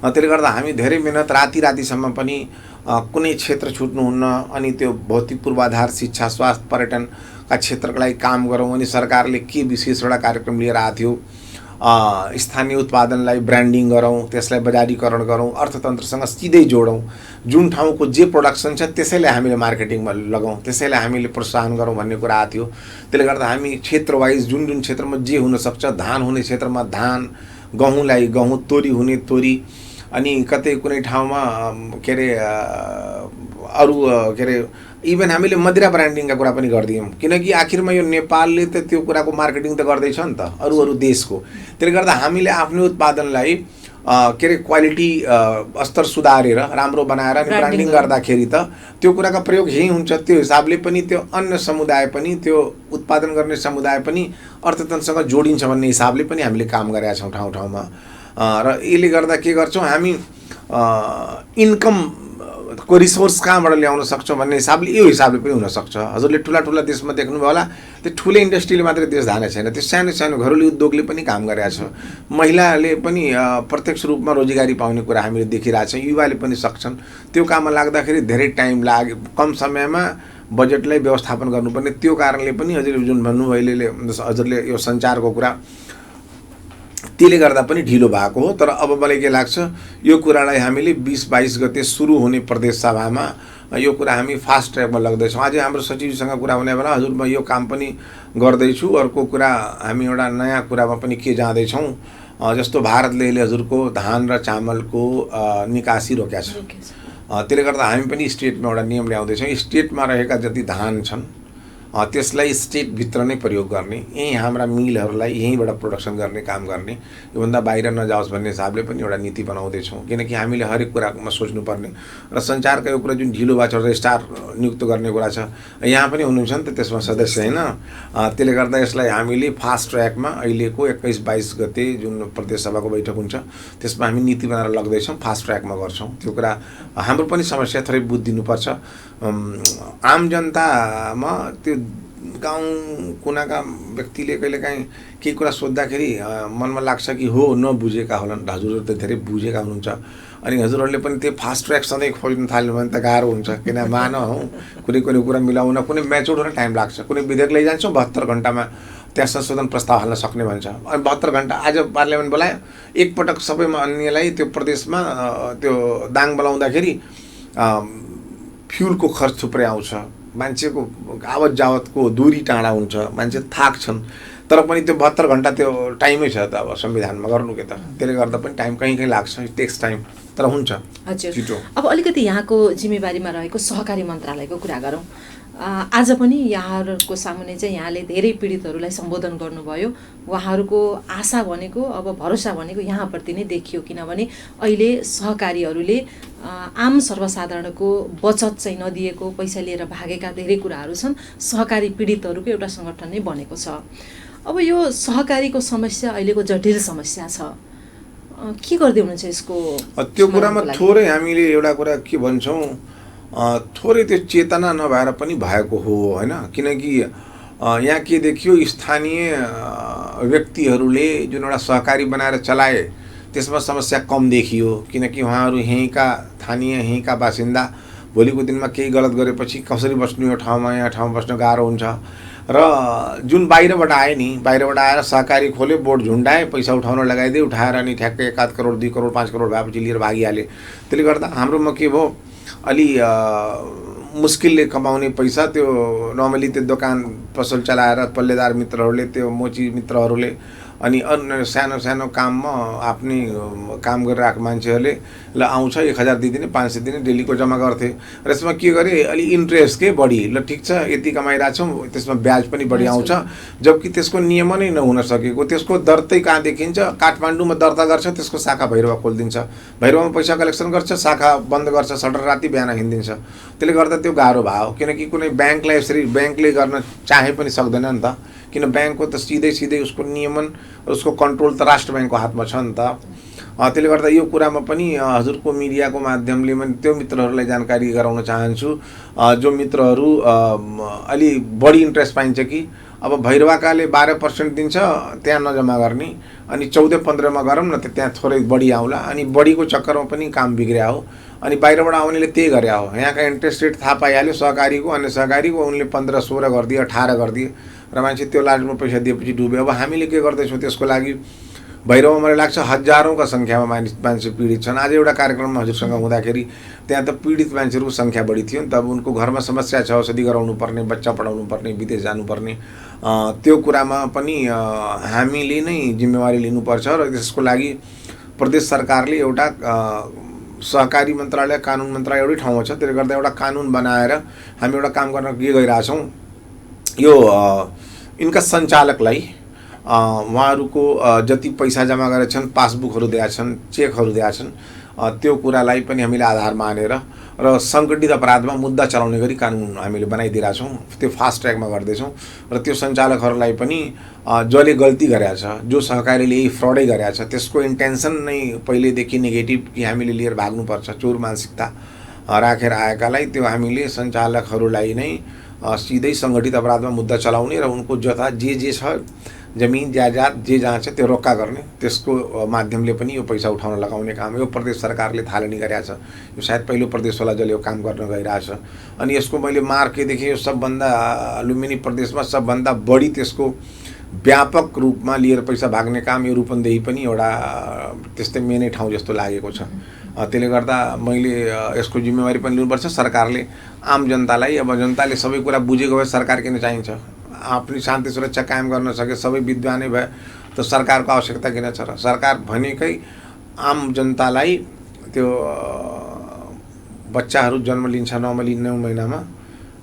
Speaker 2: त्यसले गर्दा हामी धेरै मेहनत रातिसम्म पनि कुनै क्षेत्र छुट्नुहुन्न। अनि त्यो भौतिक पूर्वाधार, शिक्षा, स्वास्थ्य, पर्यटनका क्षेत्रका लागि काम गरौँ। अनि सरकारले के विशेष एउटा कार्यक्रम लिएर आएको थियो, स्थानीय उत्पादनलाई ब्रान्डिङ गरौँ, त्यसलाई बजारीकरण गरौँ, अर्थतन्त्रसँग सिधै जोडौँ। जुन ठाउँको जे प्रोडक्सन छ त्यसैलाई हामीले मार्केटिङमा लगाउँ, त्यसैलाई हामीले प्रोत्साहन गरौँ भन्ने कुरा आएको थियो। त्यसले गर्दा हामी क्षेत्र वाइज जुन क्षेत्रमा जे हुनसक्छ, धान हुने क्षेत्रमा धान, गहुँलाई गहुँ, तोरी हुने तोरी, अनि कतै कुनै ठाउँमा के अरे अरू के अरे इभन हामीले मदिरा ब्रान्डिङका कुरा पनि गरिदियौँ, किनकि आखिरमा यो नेपालले त त्यो कुराको मार्केटिङ त गर्दैछ नि त अरू देशको। त्यसले गर्दा हामीले आफ्नो उत्पादनलाई के अरे क्वालिटी स्तर सुधारेर राम्रो बनाएर ब्रान्डिङ गर्दाखेरि त त्यो कुराको प्रयोग यही हुन्छ। त्यो हिसाबले पनि त्यो अन्य समुदाय पनि, त्यो उत्पादन गर्ने समुदाय पनि अर्थतन्त्रसँग जोडिन्छ भन्ने हिसाबले पनि हामीले काम गरेका छौँ ठाउँ-ठाउँमा। र यसले गर्दा के गर्छौँ हामी, इन्कम को रिसोर्स कहाँबाट ल्याउन सक्छौँ भन्ने हिसाबले यो हिसाबले पनि हुनसक्छ। हजुरले ठुला देशमा देख्नुभयो होला, त्यो ठुलै इन्डस्ट्रीले मात्रै देश धाने छैन, त्यो सानो घरेलु उद्योगले पनि काम गरेका छ। महिलाले पनि प्रत्यक्ष रूपमा रोजगारी पाउने कुरा हामीले देखिरहेछौँ। युवाले पनि सक्छन्। त्यो काममा लाग्दाखेरि धेरै टाइम लाग्यो, कम समयमा बजेटलाई व्यवस्थापन गर्नुपर्ने। त्यो कारणले पनि हजुरले जुन भन्नुभयो हजुरले यो सञ्चारको कुरा, त्यसले गर्दा पनि ढिलो भएको हो। तर अब मलाई के लाग्छ, यो कुरालाई हामीले 20-22 गते सुरु हुने प्रदेश सभामा यो कुरा हामी फास्ट ट्र्याकमा लग्दैछौँ। अझै हाम्रो सचिवसँग कुरा हुने बेला हजुर म यो काम पनि गर्दैछु, अर्को कुरा हामी एउटा नयाँ कुरामा पनि के जाँदैछौँ, जस्तो भारतले अहिले हजुरको धान र चामलको निकासी रोकेको छ। त्यसले गर्दा हामी पनि स्टेटमा एउटा नियम ल्याउँदैछौँ, स्टेटमा रहेका जति धान छन् त्यसलाई स्टेटभित्र नै प्रयोग गर्ने, यहीँ हाम्रा मिलहरूलाई यहीँबाट प्रोडक्सन गर्ने काम गर्ने, योभन्दा बाहिर नजाओस् भन्ने हिसाबले पनि एउटा नीति बनाउँदैछौँ। किनकि हामीले हरेक कुरामा सोच्नुपर्ने र सञ्चारका यो कुरा जुन ढिलो भएको छ, रजिस्ट्रार नियुक्त गर्ने कुरा छ, यहाँ पनि हुनुहुन्छ नि त त्यसमा सदस्य होइन। त्यसले गर्दा यसलाई हामीले फास्ट ट्र्याकमा अहिलेको 21-22 गते जुन प्रदेश सभाको बैठक हुन्छ त्यसमा हामी नीति बनाएर लग्दैछौँ, फास्ट ट्र्याकमा गर्छौँ। त्यो कुरा हाम्रो पनि समस्या थोरै बुझिदिनुपर्छ। आम जनतामा त्यो गाउँ कुनाका व्यक्तिले कहिलेकाहीँ केही कुरा सोद्धाखेरि मनमा लाग्छ कि हो नबुझेका होलान्। हजुरहरू त धेरै बुझेका हुनुहुन्छ, अनि हजुरहरूले पनि त्यो फास्ट ट्र्याक सधैँ खोज्न थाल्यो भने त गाह्रो हुन्छ। किन हौ कुनै कुरा मिलाउन, कुनै म्याचुर हुन टाइम लाग्छ। कुनै विधेयक लैजान्छौँ 72 घन्टामा त्यहाँ संशोधन प्रस्ताव हाल्न सक्ने भन्छ, अनि 72 घन्टा आज पार्लियामेन्ट बोलायो, एकपटक सबैमा अन्यलाई त्यो प्रदेशमा त्यो दाङ बोलाउँदाखेरि फ्युलको खर्च थुप्रै आउँछ, मान्छेको आवत जावतको दूरी टाढा हुन्छ, मान्छे थाक्छन्। तर पनि त्यो 72 घन्टा त्यो टाइमै छ त अब संविधानमा गर्नु के त। त्यसले गर्दा पनि टाइम कहीँ लाग्छ, टेक्स टाइम, तर हुन्छ
Speaker 1: हजुर। अब अलिकति यहाँको जिम्मेवारीमा रहेको सहकारी मन्त्रालयको कुरा गरौँ। आज पनि यहाँहरूको सामुन्ने चाहिँ यहाँले धेरै पीडितहरूलाई सम्बोधन गर्नुभयो। उहाँहरूको आशा भनेको, अब भरोसा भनेको यहाँप्रति नै देखियो, किनभने अहिले सहकारीहरूले आम सर्वसाधारणको बचत चाहिँ नदिएको, पैसा लिएर भागेका धेरै कुराहरू छन्। सहकारी पीडितहरूको एउटा सङ्गठन नै बनेको छ। अब यो सहकारीको समस्या अहिलेको जटिल समस्या छ, के गर्दै हुनुहुन्छ यसको?
Speaker 2: त्यो कुरामा थोरै हामीले एउटा कुरा के भन्छौँ, थोरै त्यो चेतना नभएर पनि भएको हो होइन। किनकि यहाँ के देखियो, स्थानीय व्यक्तिहरूले जुन एउटा सहकारी बनाएर चलाए त्यसमा समस्या कम देखियो, किनकि उहाँहरू यहीँका स्थानीय, यहीँका बासिन्दा। भोलिको दिनमा केही गलत गरेपछि कसरी बस्नु यो ठाउँमा, यहाँ ठाउँमा बस्न गाह्रो हुन्छ। र जुन बाहिरबाट आए नि, बाहिरबाट आएर सहकारी खोल्यो, बोर्ड झुन्डाए, पैसा उठाउन लगाइदिए, उठाएर अनि ठ्याक्कै 1 करोड 2 करोड 5 करोड भएपछि लिएर भागिहाले। त्यसले गर्दा हाम्रोमा के भयो, अलि मुस्किलले कमाउने पैसा त्यो नर्मली त्यो दोकान पसल चलाएर पल्लेदार मित्रहरूले, त्यो मोची मित्रहरूले अनि अन्य सानो सानो काममा आफ्नै काम गरिरहेको मान्छेहरूले ल आउँछ 1000 दिदिने 500 दिने डेलीको जम्मा गर्थे र यसमा के गरे अलि इन्ट्रेस्ट के बढी ल ठिक छ यति कमाइरहेछौँ त्यसमा ब्याज पनि बढी आउँछ जबकि त्यसको नियम नै नहुन सकेको त्यसको दर्तै कहाँ देखिन्छ काठमाडौँमा दर्ता गर्छ त्यसको शाखा भैरवा खोलिदिन्छ भैरवामा पैसा कलेक्सन गर्छ शाखा बन्द गर्छ सटर राति बिहान हिँडिदिन्छ त्यसले गर्दा त्यो गाह्रो भयो किनकि कुनै ब्याङ्कलाई यसरी ब्याङ्कले गर्न चाहे पनि सक्दैन नि त किन ब्याङ्कको त सिधै उसको नियमन उसको कन्ट्रोल त राष्ट्र ब्याङ्कको हातमा छ नि त त्यसले गर्दा यो कुरामा पनि हजुरको मिडियाको माध्यमले पनि त्यो मित्रहरूलाई जानकारी गराउन चाहन्छु जो मित्रहरू अलि बढी इन्ट्रेस्ट पाइन्छ कि अब भैरवाकाले 12% दिन्छ त्यहाँ नजम्मा गर्ने अनि 14-15 मा गरौँ न त त्यहाँ थोरै बढी आउला अनि बढीको चक्करमा पनि काम बिग्रिया हो अनि बाहिरबाट आउनेले त्यही गरे हो यहाँका इन्ट्रेस्ट रेट थाहा पाइहाल्यो सहकारीको अन्य सहकारीको उनले 15-16 गरिदिए 18 गरिदिए र मान्छे त्यो लाजमा पैसा दिएपछि डुब्यो अब हामीले के गर्दैछौँ त्यसको लागि भैरवमा मलाई लाग्छ हजारौंका संख्यामा मान्छे पीडित छन् आज एउटा कार्यक्रममा हजुरसँग हुँदाखेरि त्यहाँ त पीडित मान्छेहरूको संख्या बढी थियो नि त अब उनको घरमा समस्या छ औषधि गराउनु पर्ने बच्चा पढाउनु पर्ने विदेश जानुपर्ने त्यो कुरामा पनि हामीले नै जिम्मेवारी लिनुपर्छ र त्यसको लागि प्रदेश सरकारले एउटा सहकारी मन्त्रालय कानुन मन्त्रालय एउटै ठाउँमा छ त्यसले गर्दा एउटा कानुन बनाएर हामी एउटा काम गर्न के गरिरहेछौँ यो इनका सञ्चालकलाई उहाँहरूको जति पैसा जम्मा गरेका छन् पासबुकहरू दिएका छन् चेकहरू दिएका छन् त्यो कुरालाई पनि हामीले आधार मानेर र सङ्गठित अपराधमा मुद्दा चलाउने गरी कानुन हामीले बनाइदिएका छौँ त्यो फास्ट ट्र्याकमा गर्दैछौँ र त्यो सञ्चालकहरूलाई पनि जसले गल्ती गरेका छ जो सहकारीले यही फ्रडै गरेका छ त्यसको इन्टेन्सन नै पहिलेदेखि नेगेटिभ कि हामीले लिएर भाग्नुपर्छ चोर मानसिकता राखेर आएकालाई त्यो हामीले सञ्चालकहरूलाई नै सिधै सङ्गठित अपराधमा मुद्दा चलाउने र उनको जता जे छ जमिन जायदाद जे जहाँ छ त्यो रोक्का गर्ने त्यसको माध्यमले पनि यो पैसा उठाउन लगाउने काम यो प्रदेश सरकारले थालनी गरेको छ यो सायद पहिलो प्रदेश होला जसले यो काम गर्न गइरहेछ अनि यसको मैले मार्के देखेँ यो सबभन्दा लुम्बिनी प्रदेशमा सबभन्दा बढी त्यसको व्यापक रूपमा लिएर पैसा भाग्ने काम यो रूपन्देही पनि एउटा त्यस्तै मेनै ठाउँ जस्तो लागेको छ त्यसले गर्दा मैले यसको जिम्मेवारी पनि लिनुपर्छ सरकारले आम जनतालाई अब जनताले सबै कुरा बुझेको भए सरकार किन चाहिन्छ आफ्नो शान्ति सुरक्षा कायम गर्न सके सबै विद्वानै भए त सरकारको आवश्यकता किन छ र सरकार भनेकै आम जनतालाई त्यो बच्चाहरू जन्म लिन्छ 9 महिनामा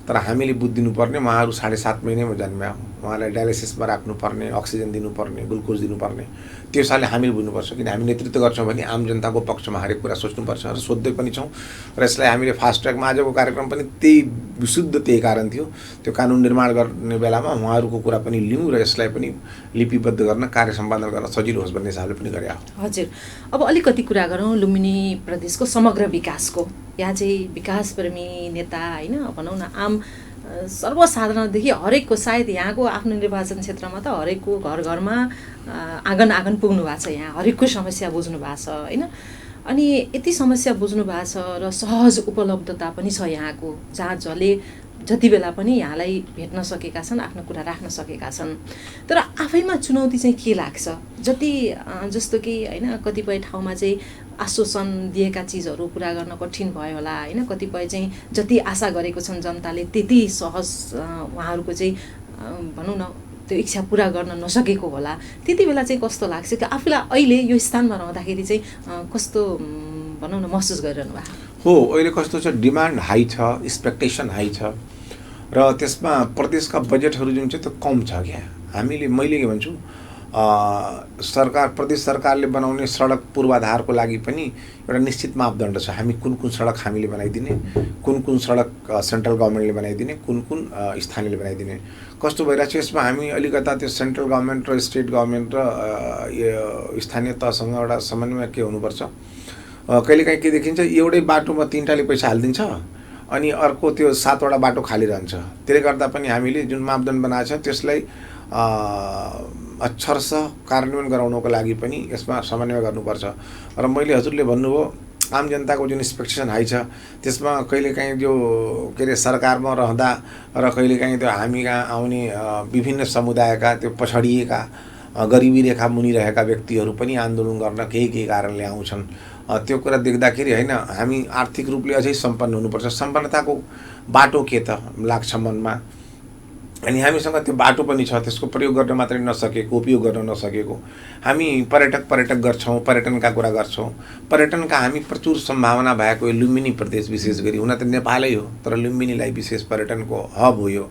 Speaker 2: तर हामीले बुझ दिनुपर्ने उहाँहरू 7.5 महिनामा जन्म्या उहाँलाई डायलिसिसमा राख्नुपर्ने अक्सिजन दिनुपर्ने ग्लुकोज दिनुपर्ने त्यो सालले हामीले बुझ्नुपर्छ किन हामी नेतृत्व गर्छौँ भने आम जनताको पक्षमा हरेक कुरा सोच्नुपर्छ र सोध्दै पनि छौँ र यसलाई हामीले फास्ट ट्र्याकमा आजको कार्यक्रम पनि त्यही विशुद्ध त्यही कारण थियो त्यो कानुन निर्माण गर्ने बेलामा उहाँहरूको कुरा पनि लिउँ र यसलाई पनि लिपिबद्ध गर्न कार्य सम्पादन गर्न सजिलो होस् भन्ने हिसाबले पनि गरे हो।
Speaker 1: हजुर अब अलिकति कुरा गरौँ लुम्बिनी प्रदेशको समग्र विकासको यहाँ चाहिँ विकासप्रेमी नेता होइन भनौँ न आम सर्वसाधारणदेखि हरेकको सायद यहाँको आफ्नो निर्वाचन क्षेत्रमा त हरेकको घर घरमा आँगन पुग्नु भएको छ यहाँ हरेकको समस्या बुझ्नु भएको छ होइन अनि यति समस्या बुझ्नु भएको छ र सहज उपलब्धता पनि छ यहाँको जहाँ जसले जति बेला पनि यहाँलाई भेट्न सकेका छन् आफ्नो कुरा राख्न सकेका छन् तर आफैमा चुनौती चाहिँ के लाग्छ जति जस्तो कि होइन कतिपय ठाउँमा चाहिँ आश्वासन दिएका चिजहरू पुरा गर्न कठिन भयो होला होइन कतिपय चाहिँ जति आशा गरेको छन् जनताले त्यति सहज उहाँहरूको चाहिँ भनौँ न त्यो इच्छा पुरा गर्न नसकेको होला त्यति बेला चाहिँ कस्तो लाग्छ कि आफूलाई अहिले यो स्थानमा रहँदाखेरि चाहिँ कस्तो भनौँ न महसुस गरिरहनु भएको
Speaker 2: हो अहिले कस्तो छ डिमान्ड हाई छ एक्सपेक्टेसन हाई छ र त्यसमा प्रदेशका बजेटहरू जुन चाहिँ त्यो कम छ क्या मैले के भन्छु सरकार प्रदेश सरकारले बनाउने सडक पूर्वाधारको लागि पनि एउटा निश्चित मापदण्ड छ हामी कुन सडक हामीले बनाइदिने कुन सडक सेन्ट्रल गभर्मेन्टले बनाइदिने कुन स्थानीयले बनाइदिने कस्तो भइरहेको छ यसमा हामी अलिकता त्यो सेन्ट्रल गभर्मेन्ट र स्टेट गभर्मेन्ट र स्थानीय तहसँग एउटा समन्वय के हुनुपर्छ कहिलेकाहीँ के देखिन्छ एउटै बाटोमा 3टाले पैसा हालिदिन्छ अनि अर्को त्यो 7वटा बाटो खाली रहन्छ त्यसले गर्दा पनि हामीले जुन मापदण्ड बनाएको छ त्यसलाई अक्षरशः कार्यान्वयन गराउनको लागि पनि यसमा समन्वय गर्नुपर्छ र मैले हजुरले भन्नुभयो आम जनताको जुन एक्सपेक्टेसन हाई छ त्यसमा कहिलेकाहीँ जो के अरे सरकारमा रहँदा र कहिलेकाहीँ त्यो हामी कहाँ आउने विभिन्न समुदायका त्यो पछाडिएका गरिबी रेखा मुनि रहेका व्यक्तिहरू पनि आन्दोलन गर्न केही कारणले आउँछन् त्यो कुरा देख्दाखेरि होइन हामी आर्थिक रूपले अझै सम्पन्न हुनुपर्छ सम्पन्नताको बाटो के त लाग्छ मनमा अनि हामीसँग त्यो बाटो पनि छ, त्यसको प्रयोग गर्न मात्रै नसकेको, उपयोग गर्न नसकेको। हामी पर्यटक गर्छौँ, पर्यटनका कुरा गर्छौँ। पर्यटनका हामी प्रचुर सम्भावना भएको यो लुम्बिनी प्रदेश विशेष गरी, हुन त नेपालै हो तर लुम्बिनीलाई विशेष पर्यटनको हब हो यो।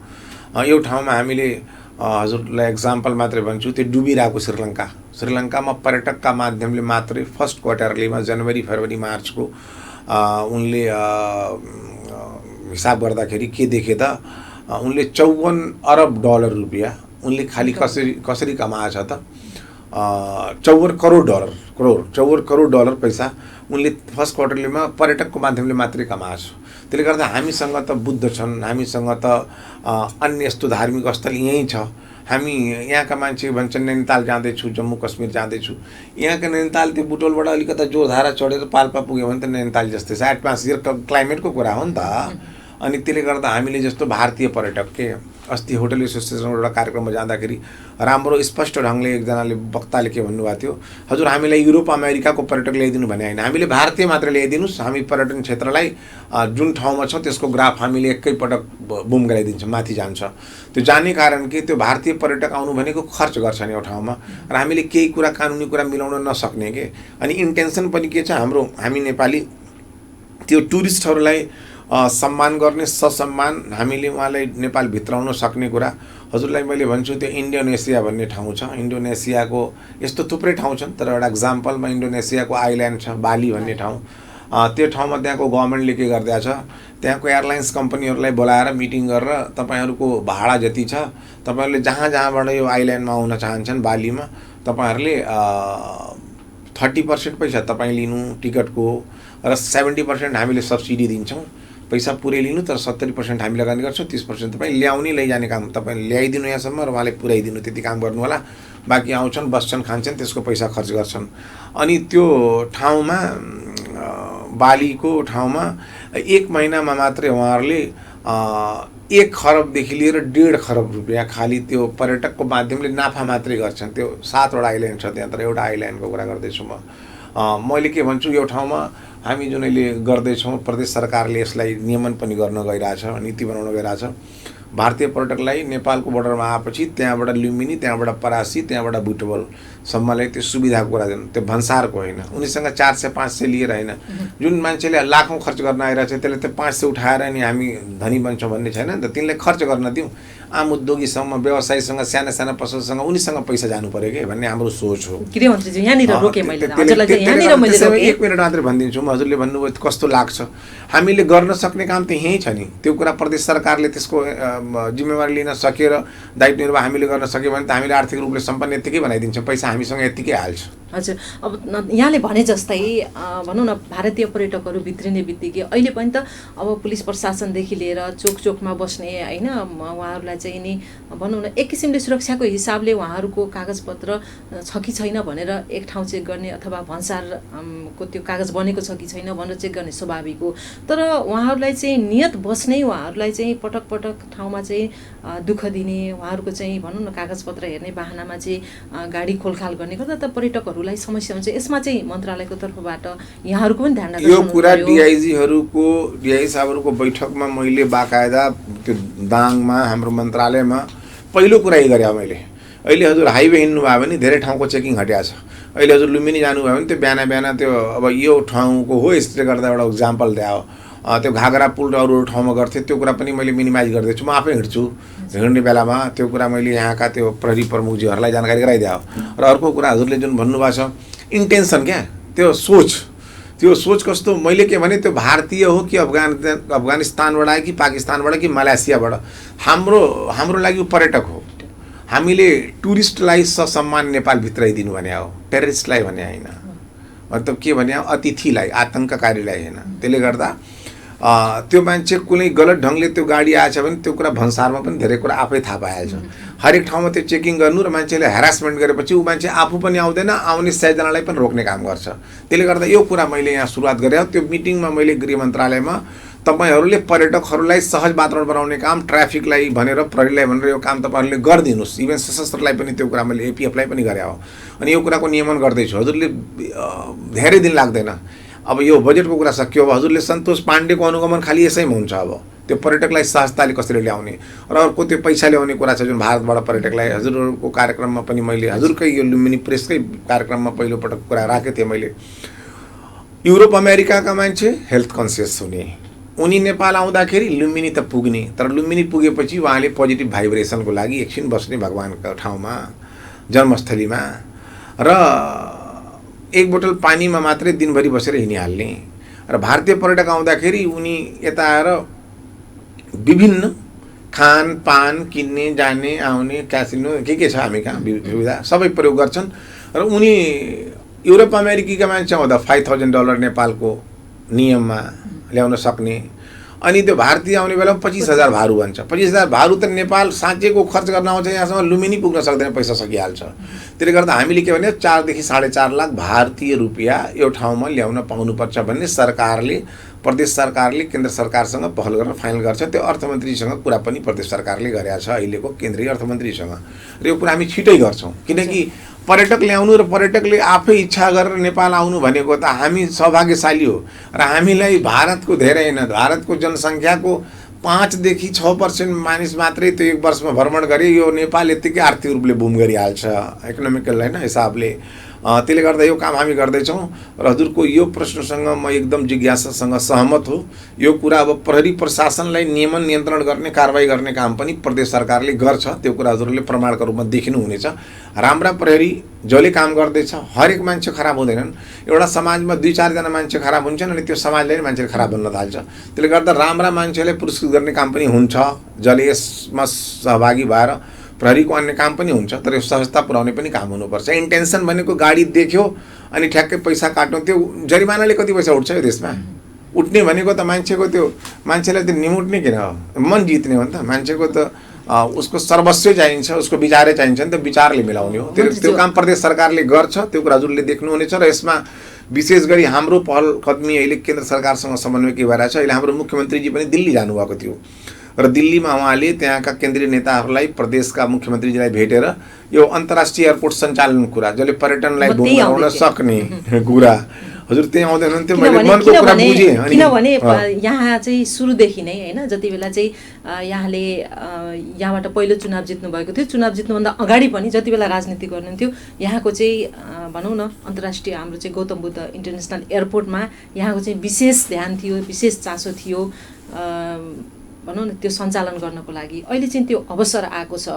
Speaker 2: यो ठाउँमा हामीले हजुरलाई एक्जाम्पल मात्रै भन्छु, त्यो डुबिरहेको श्रीलङ्कामा पर्यटकका माध्यमले मात्रै फर्स्ट क्वार्टरलीमा जनवरी फरवरी मार्चको उनले हिसाब गर्दाखेरि के देखे त, उनले 54 अरब डलर रुपियाँ उनले खालि कसरी कमाएछ त, 54 करोड डलर पैसा उनले फर्स्ट क्वार्टरलीमा पर्यटकको माध्यमले मात्रै कमाएछ। त्यसले गर्दा हामीसँग त बुद्ध छन्, हामीसँग त अन्य यस्तो धार्मिक स्थल यहीँ छ। हामी यहाँका मान्छे भन्छन् नैनीताल जाँदैछु, जम्मू कश्मीर जाँदैछु, यहाँका नैनीताल त्यो बुटोलबाट अलिकता जोरधारा चढेर पाल्पा पुग्यो भने त नैनीताल जस्तै छ, एटमोस्फियर क्लाइमेटको कुरा हो नि त। अनि त्यसले गर्दा हामीले जस्तो भारतीय पर्यटक के अस्ति होटल एसोसिएसनको एउटा कार्यक्रममा जाँदाखेरि राम्रो स्पष्ट ढङ्गले एकजनाले वक्ताले के भन्नुभएको थियो, हजुर हामीलाई युरोप अमेरिकाको पर्यटक ल्याइदिनु भने होइन, हामीले भारतीय मात्र ल्याइदिनुहोस्, हामी पर्यटन क्षेत्रलाई जुन ठाउँमा छ त्यसको ग्राफ हामीले एकैपटक बुम गराइदिन्छौँ, माथि जान्छ। त्यो जाने कारण के, त्यो भारतीय पर्यटक आउनु भनेको खर्च गर्छन् यो ठाउँमा, र हामीले केही कुरा कानुनी कुरा मिलाउन नसक्ने के। अनि इन्टेन्सन पनि के छ हाम्रो, हामी नेपाली त्यो टुरिस्टहरूलाई सम्मान गर्ने, ससम्मान हामीले उहाँलाई नेपाल भित्राउन सक्ने कुरा। हजुरलाई मैले भन्छु त्यो इन्डोनेसिया भन्ने ठाउँ छ, इन्डोनेसियाको यस्तो थुप्रै ठाउँ छन् तर एउटा एक्जाम्पलमा इन्डोनेसियाको आइल्यान्ड छ बाली भन्ने ठाउँ। त्यो ठाउँमा त्यहाँको गभर्मेन्टले के गरिदिएको छ, त्यहाँको एयरलाइन्स कम्पनीहरूलाई बोलाएर मिटिङ गरेर तपाईँहरूको भाडा जति छ, तपाईँहरूले जहाँबाट यो आइल्यान्डमा आउन चाहन्छन् बालीमा, तपाईँहरूले 30% पैसा तपाईँ लिनु टिकटको, र 70% हामीले सब्सिडी दिन्छौँ। पैसा पुरै लिनु तर 70% हामी लगानी गर्छौँ, 30% तपाईँ ल्याउने लैजाने काम तपाईँ ल्याइदिनु यहाँसम्म र उहाँले पुऱ्याइदिनु, त्यति काम गर्नु होला। बाँकी आउँछन्, बस्छन्, खान्छन्, त्यसको पैसा खर्च गर्छन्। अनि त्यो ठाउँमा बालीको ठाउँमा 1 महिनामा मात्रै उहाँहरूले 1 खरबदेखि लिएर 1.5 खरब रुपियाँ खालि त्यो पर्यटकको माध्यमले नाफा मात्रै गर्छन्। त्यो 7 वटा आइल्यान्ड छ त्यहाँ, तर एउटा आइल्यान्डको कुरा गर्दैछु मैले के भन्छु, यो ठाउँमा हामी जुन अहिले गर्दैछौँ, प्रदेश सरकारले यसलाई नियमन पनि गर्न गइरहेछ, नीति बनाउन गइरहेछ। भारतीय पर्यटकलाई नेपालको बोर्डरमा आएपछि त्यहाँबाट लुम्बिनी, त्यहाँबाट परासी, त्यहाँबाट बुटवलसम्मलाई त्यो सुविधाको कुरा दिनु, त्यो भन्सारको होइन। उनीसँग 400-500 लिएर होइन, जुन मान्छेले लाखौँ खर्च गर्न आइरहेछ त्यसले त्यो 500 उठाएर नि हामी धनी बन्छौँ भन्ने छैन नि त। तिनलाई खर्च गर्न दिउँ, आम उद्योगीसँग, व्यवसायीसँग, साना पसलसँग, उनीसँग पैसा जानु पर्यो कि भन्ने हाम्रो सोच हो।
Speaker 1: गृहमन्त्रीजी यहाँनिर रोके मैले, हजुरलाई चाहिँ यहाँनिर मैले रोके।
Speaker 2: 1 मिनट मात्रै भनिदिन्छु, हजुरले भन्नुभयो कस्तो लाग्छ, हामीले गर्न सक्ने काम त यहीँ छ नि। त्यो कुरा प्रदेश सरकारले त्यसको जिम्मेवारी लिन सकेर दायित्व निर्वाह हामीले गर्न सक्यो भने त हामीले आर्थिक रूपले सम्पन्न यत्तिकै बनाइदिन्छौँ, पैसा हामीसँग यत्तिकै हाल्छ।
Speaker 1: हजुर, अब यहाँले भने जस्तै भनौँ न भारतीय पर्यटकहरू भित्रिने बित्तिकै अहिले पनि त अब पुलिस प्रशासनदेखि लिएर चोकमा बस्ने होइन, उहाँहरूलाई चाहिँ नि भनौँ न एक किसिमले सुरक्षाको हिसाबले उहाँहरूको कागजपत्र छ कि छैन भनेर एक ठाउँ चेक गर्ने, अथवा भन्सारको त्यो कागज बनेको छ कि छैन भनेर चेक गर्ने स्वाभाविक हो। तर उहाँहरूलाई चाहिँ नियत बस्नै उहाँहरूलाई चाहिँ पटक ठाउँमा चाहिँ दुःख दिने, उहाँहरूको चाहिँ भनौँ न कागजपत्र हेर्ने बाहनामा चाहिँ गाडी खोलखाल गर्ने गर्दा त पर्यटकहरूलाई समस्या हुन्छ। यसमा चाहिँ मन्त्रालयको तर्फबाट यहाँहरूको पनि ध्यान राख्नु।
Speaker 2: यो कुरा डिआई साहबहरूको बैठकमा मैले बाकायदा त्यो दाङमा हाम्रो मन्त्रालयमा पहिलो कुरा यही गरेँ मैले। अहिले हजुर हाइवे हिँड्नुभयो भने धेरै ठाउँको चेकिङ हटिएको छ। अहिले हजुर लुम्बिनी जानुभयो भने त्यो बिहान त्यो अब यो ठाउँको हो, यसले गर्दा एउटा एक्जाम्पल दियो। त्यो घागरा पुल र अरू ठाउँमा गर्थेँ, त्यो कुरा पनि मैले मिनिमाइज गर्दैछु। म आफै हिँड्छु, हिँड्ने बेलामा त्यो कुरा मैले यहाँका त्यो प्रहरी प्रमुखजीहरूलाई जानकारी गराइदियो। र अर्को कुरा हजुरले जुन भन्नुभएको छ इन्टेन्सन, क्या त्यो सोच कस्तो, मैले के भने त्यो भारतीय हो कि अफगानिस्तानबाट आयो कि पाकिस्तानबाट कि मलेसियाबाट, हाम्रो लागि पर्यटक हो। हामीले टुरिस्टलाई ससम्मान नेपाल भित्राइदिनु भने हो, टेररिस्टलाई भने होइन। मतलब के भने अतिथिलाई, आतङ्ककारीलाई होइन। त्यसले गर्दा त्यो मान्छे कुनै गलत ढङ्गले त्यो गाडी आएछ भने त्यो कुरा भन्सारमा पनि धेरै कुरा आफै थाहा पाइहाल्छ। हरेक ठाउँमा त्यो चेकिङ गर्नु र मान्छेले ह्यारासमेन्ट गरेपछि ऊ मान्छे आफू पनि आउँदैन, आउने 100 जनालाई पनि रोक्ने काम गर्छ। त्यसले गर्दा यो कुरा मैले यहाँ सुरुवात गरेँ। त्यो मिटिङमा मैले गृह मन्त्रालयमा तपाईहरूले पर्यटकहरूलाई सहज वातावरण बनाउने काम, ट्राफिकलाई भनेर, प्रहरीलाई भनेर यो काम तपाईँहरूले गरिदिनुहोस्। इभन सशस्त्रलाई पनि त्यो कुरा मैले एपिएफलाई पनि गरे हो। अनि यो कुराको नियमन गर्दैछु। हजुरले धेरै दिन लाग्दैन, अब यो बजेटको कुरा सकियो। अब हजुरले सन्तोष पाण्डेको अनुगमन खालि यसैमा हुन्छ। अब त्यो पर्यटकलाई सहजताले कसरी ल्याउने र अर्को त्यो पैसा ल्याउने कुरा छ जुन भारतबाट पर्यटकलाई हजुरहरूको कार्यक्रममा पनि मैले हजुरकै यो लुम्बिनी प्रेसकै कार्यक्रममा पहिलोपटक कुरा राखेको थिएँ मैले। युरोप अमेरिकाका मान्छे हेल्थ कन्सियस हुने, उनी नेपाल आउँदाखेरि लुम्बिनी त पुग्ने, तर लुम्बिनी पुगेपछि उहाँले पोजिटिभ भाइब्रेसनको लागि एकछिन बस्ने भगवानको ठाउँमा जन्मस्थलीमा र एक बोतल पानीमा मात्रै दिनभरि बसेर हिँडिहाल्ने। र भारतीय पर्यटक आउँदाखेरि उनी यता आएर विभिन्न खानपान किन्ने जाने आउने क्यासिनो के छ हामी कहाँ सुविधा सबै प्रयोग गर्छन् र उनी युरोप अमेरिकीका मान्छे आउँदा $5,000 नेपालको नियममा ल्याउन सक्ने, अनि त्यो भारतीय आउने बेला 25,000 भारू भन्छ। 25,000 भारू त नेपाल साँच्चैको खर्च गर्न आउँछ, यहाँसम्म लुम्बिनी पुग्न सक्दैन, पैसा सकिहाल्छ। त्यसले गर्दा हामीले के भने 4 देखि 4.5 लाख भारतीय रुपियाँ यो ठाउँमा ल्याउन पाउनुपर्छ भन्ने सरकारले, प्रदेश सरकारले केन्द्र सरकारसँग पहल गरेर फाइनल गर्छ। त्यो अर्थमन्त्रीसँग कुरा पनि प्रदेश सरकारले गरेको छ अहिलेको केन्द्रीय अर्थमन्त्रीसँग, र यो कुरा हामी छिटै गर्छौँ। किनकि पर्यटक ल्याउनु र पर्यटकले आफै इच्छा गरेर नेपाल आउनु भनेको त हामी सौभाग्यशाली हो। र हामीलाई भारतको धेरै होइन, भारतको जनसङ्ख्याको 5 देखि 6% मानिस मात्रै त्यो एक वर्षमा भ्रमण गरे, यो नेपाल यत्तिकै आर्थिक रूपले बुम गरिहाल्छ इकोनोमिकल होइन हिसाबले। त्यसले गर्दा यो काम हामी गर्दैछौँ र हजुरको यो प्रश्नसँग म एकदम जिज्ञासासँग सहमत हो। यो कुरा अब प्रहरी प्रशासनलाई नियमन नियन्त्रण गर्ने कारबाही गर्ने काम पनि प्रदेश सरकारले गर्छ, त्यो कुरा हजुरले प्रमाणको रूपमा देखिनुहुनेछ। राम्रा प्रहरी जसले काम गर्दैछ, हरेक मान्छे खराब हुँदैनन्। एउटा समाजमा 2-4 जना मान्छे खराब हुन्छन् अनि त्यो समाजलाई नै मान्छेले खराब भन्न थाल्छ। त्यसले गर्दा राम्रा मान्छेलाई पुरस्कृत गर्ने काम पनि हुन्छ, जसले यसमा सहभागी भएर प्रहरीको अन्य काम पनि हुन्छ, तर यो सहजता पुर्याउने पनि काम हुनुपर्छ। इन्टेन्सन भनेको गाडी देख्यो अनि ठ्याक्कै पैसा काट्नु, त्यो जरिमानाले कति पैसा उठ्छ यो देशमा? उठ्ने भनेको त मान्छेको त्यो मान्छेलाई त्यो निमुट्ने किन हो, मन जित्ने हो नि त। मान्छेको त उसको सर्वस्व चाहिन्छ, उसको विचारै चाहिन्छ नि त, विचारले मिलाउने हो। त्यो काम प्रदेश सरकारले गर्छ, त्यो कुरा हजुरले देख्नुहुनेछ। र यसमा विशेष गरी हाम्रो पहल कदमी अहिले केन्द्र सरकारसँग समन्वय के भइरहेको छ। अहिले हाम्रो मुख्यमन्त्रीजी पनि दिल्ली जानुभएको थियो र दिल्लीमा उहाँले त्यहाँका केन्द्रीय नेताहरूलाई, प्रदेशका मुख्यमन्त्रीजीलाई भेटेर यो अन्तर्राष्ट्रिय एयरपोर्ट सञ्चालन कुरा, जसले पर्यटनलाई भूमि बनाउन सक्ने कुरा, हजुर त्यहाँ आउँदै हुनुहुन्थ्यो। मैले मनको कुरा बुझेँ।
Speaker 1: किनभने यहाँ चाहिँ सुरुदेखि नै होइन, जति बेला चाहिँ यहाँले यहाँबाट पहिलो चुनाव जित्नु भएको थियो, चुनाव जित्नुभन्दा अगाडि पनि जति बेला राजनीति गर्नुहुन्थ्यो, यहाँको चाहिँ भनौँ न अन्तर्राष्ट्रिय हाम्रो चाहिँ गौतम बुद्ध इन्टरनेसनल एयरपोर्टमा यहाँको चाहिँ विशेष ध्यान थियो, विशेष चासो थियो भनौँ न त्यो सञ्चालन गर्नको लागि। अहिले चाहिँ त्यो अवसर आएको छ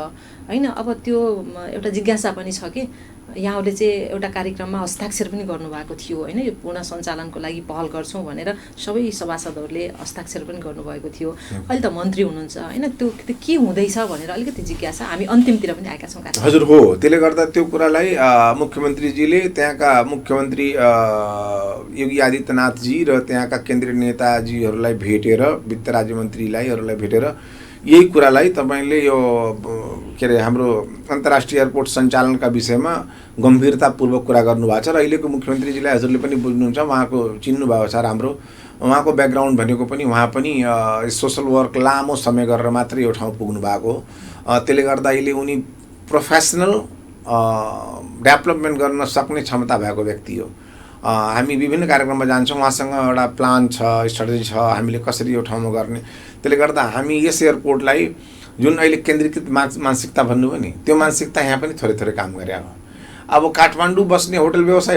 Speaker 1: होइन। अब त्यो एउटा जिज्ञासा पनि छ कि यहाँहरूले चाहिँ एउटा कार्यक्रममा हस्ताक्षर पनि गर्नुभएको थियो होइन, यो पुनः सञ्चालनको लागि पहल गर्छौँ भनेर सबै सभासदहरूले हस्ताक्षर पनि गर्नुभएको थियो। अहिले त मन्त्री हुनुहुन्छ होइन, त्यो के हुँदैछ भनेर अलिकति जिज्ञासा, हामी अन्तिमतिर पनि आएका छौँ।
Speaker 2: हजुर हो, त्यसले गर्दा त्यो कुरालाई मुख्यमन्त्रीजीले त्यहाँका मुख्यमन्त्री योगी आदित्यनाथजी र त्यहाँका केन्द्रीय नेताजीहरूलाई भेटेर, वित्त राज्य मन्त्रीलाईहरूलाई भेटेर यही कुरालाई तपाईँले यो के अरे हाम्रो अन्तर्राष्ट्रिय एयरपोर्ट सञ्चालनका विषयमा गम्भीरतापूर्वक कुरा गर्नुभएको छ। र अहिलेको मुख्यमन्त्रीजीलाई हजुरले पनि बुझ्नुहुन्छ, उहाँको चिन्नुभएको छ राम्रो। उहाँको ब्याकग्राउन्ड भनेको पनि उहाँ पनि सोसल वर्क लामो समय गरेर मात्रै यो ठाउँ पुग्नु भएको हो। त्यसले गर्दा अहिले उनी प्रोफेसनल डेभलपमेन्ट गर्न सक्ने क्षमता भएको व्यक्ति हो। हामी विभिन्न कार्यक्रममा जान्छौँ, उहाँसँग एउटा प्लान छ, स्ट्राटेजी छ, हामीले कसरी यो ठाउँमा गर्ने। त्यसले गर्दा हामी यस एयरपोर्टलाई जुन अहिले केन्द्रीकृत मानसिकता भन्नुभयो नि, त्यो मानसिकता यहाँ पनि थोरै थोरै काम गरे हो। अब काठमाडौँ बस्ने होटल व्यवसाय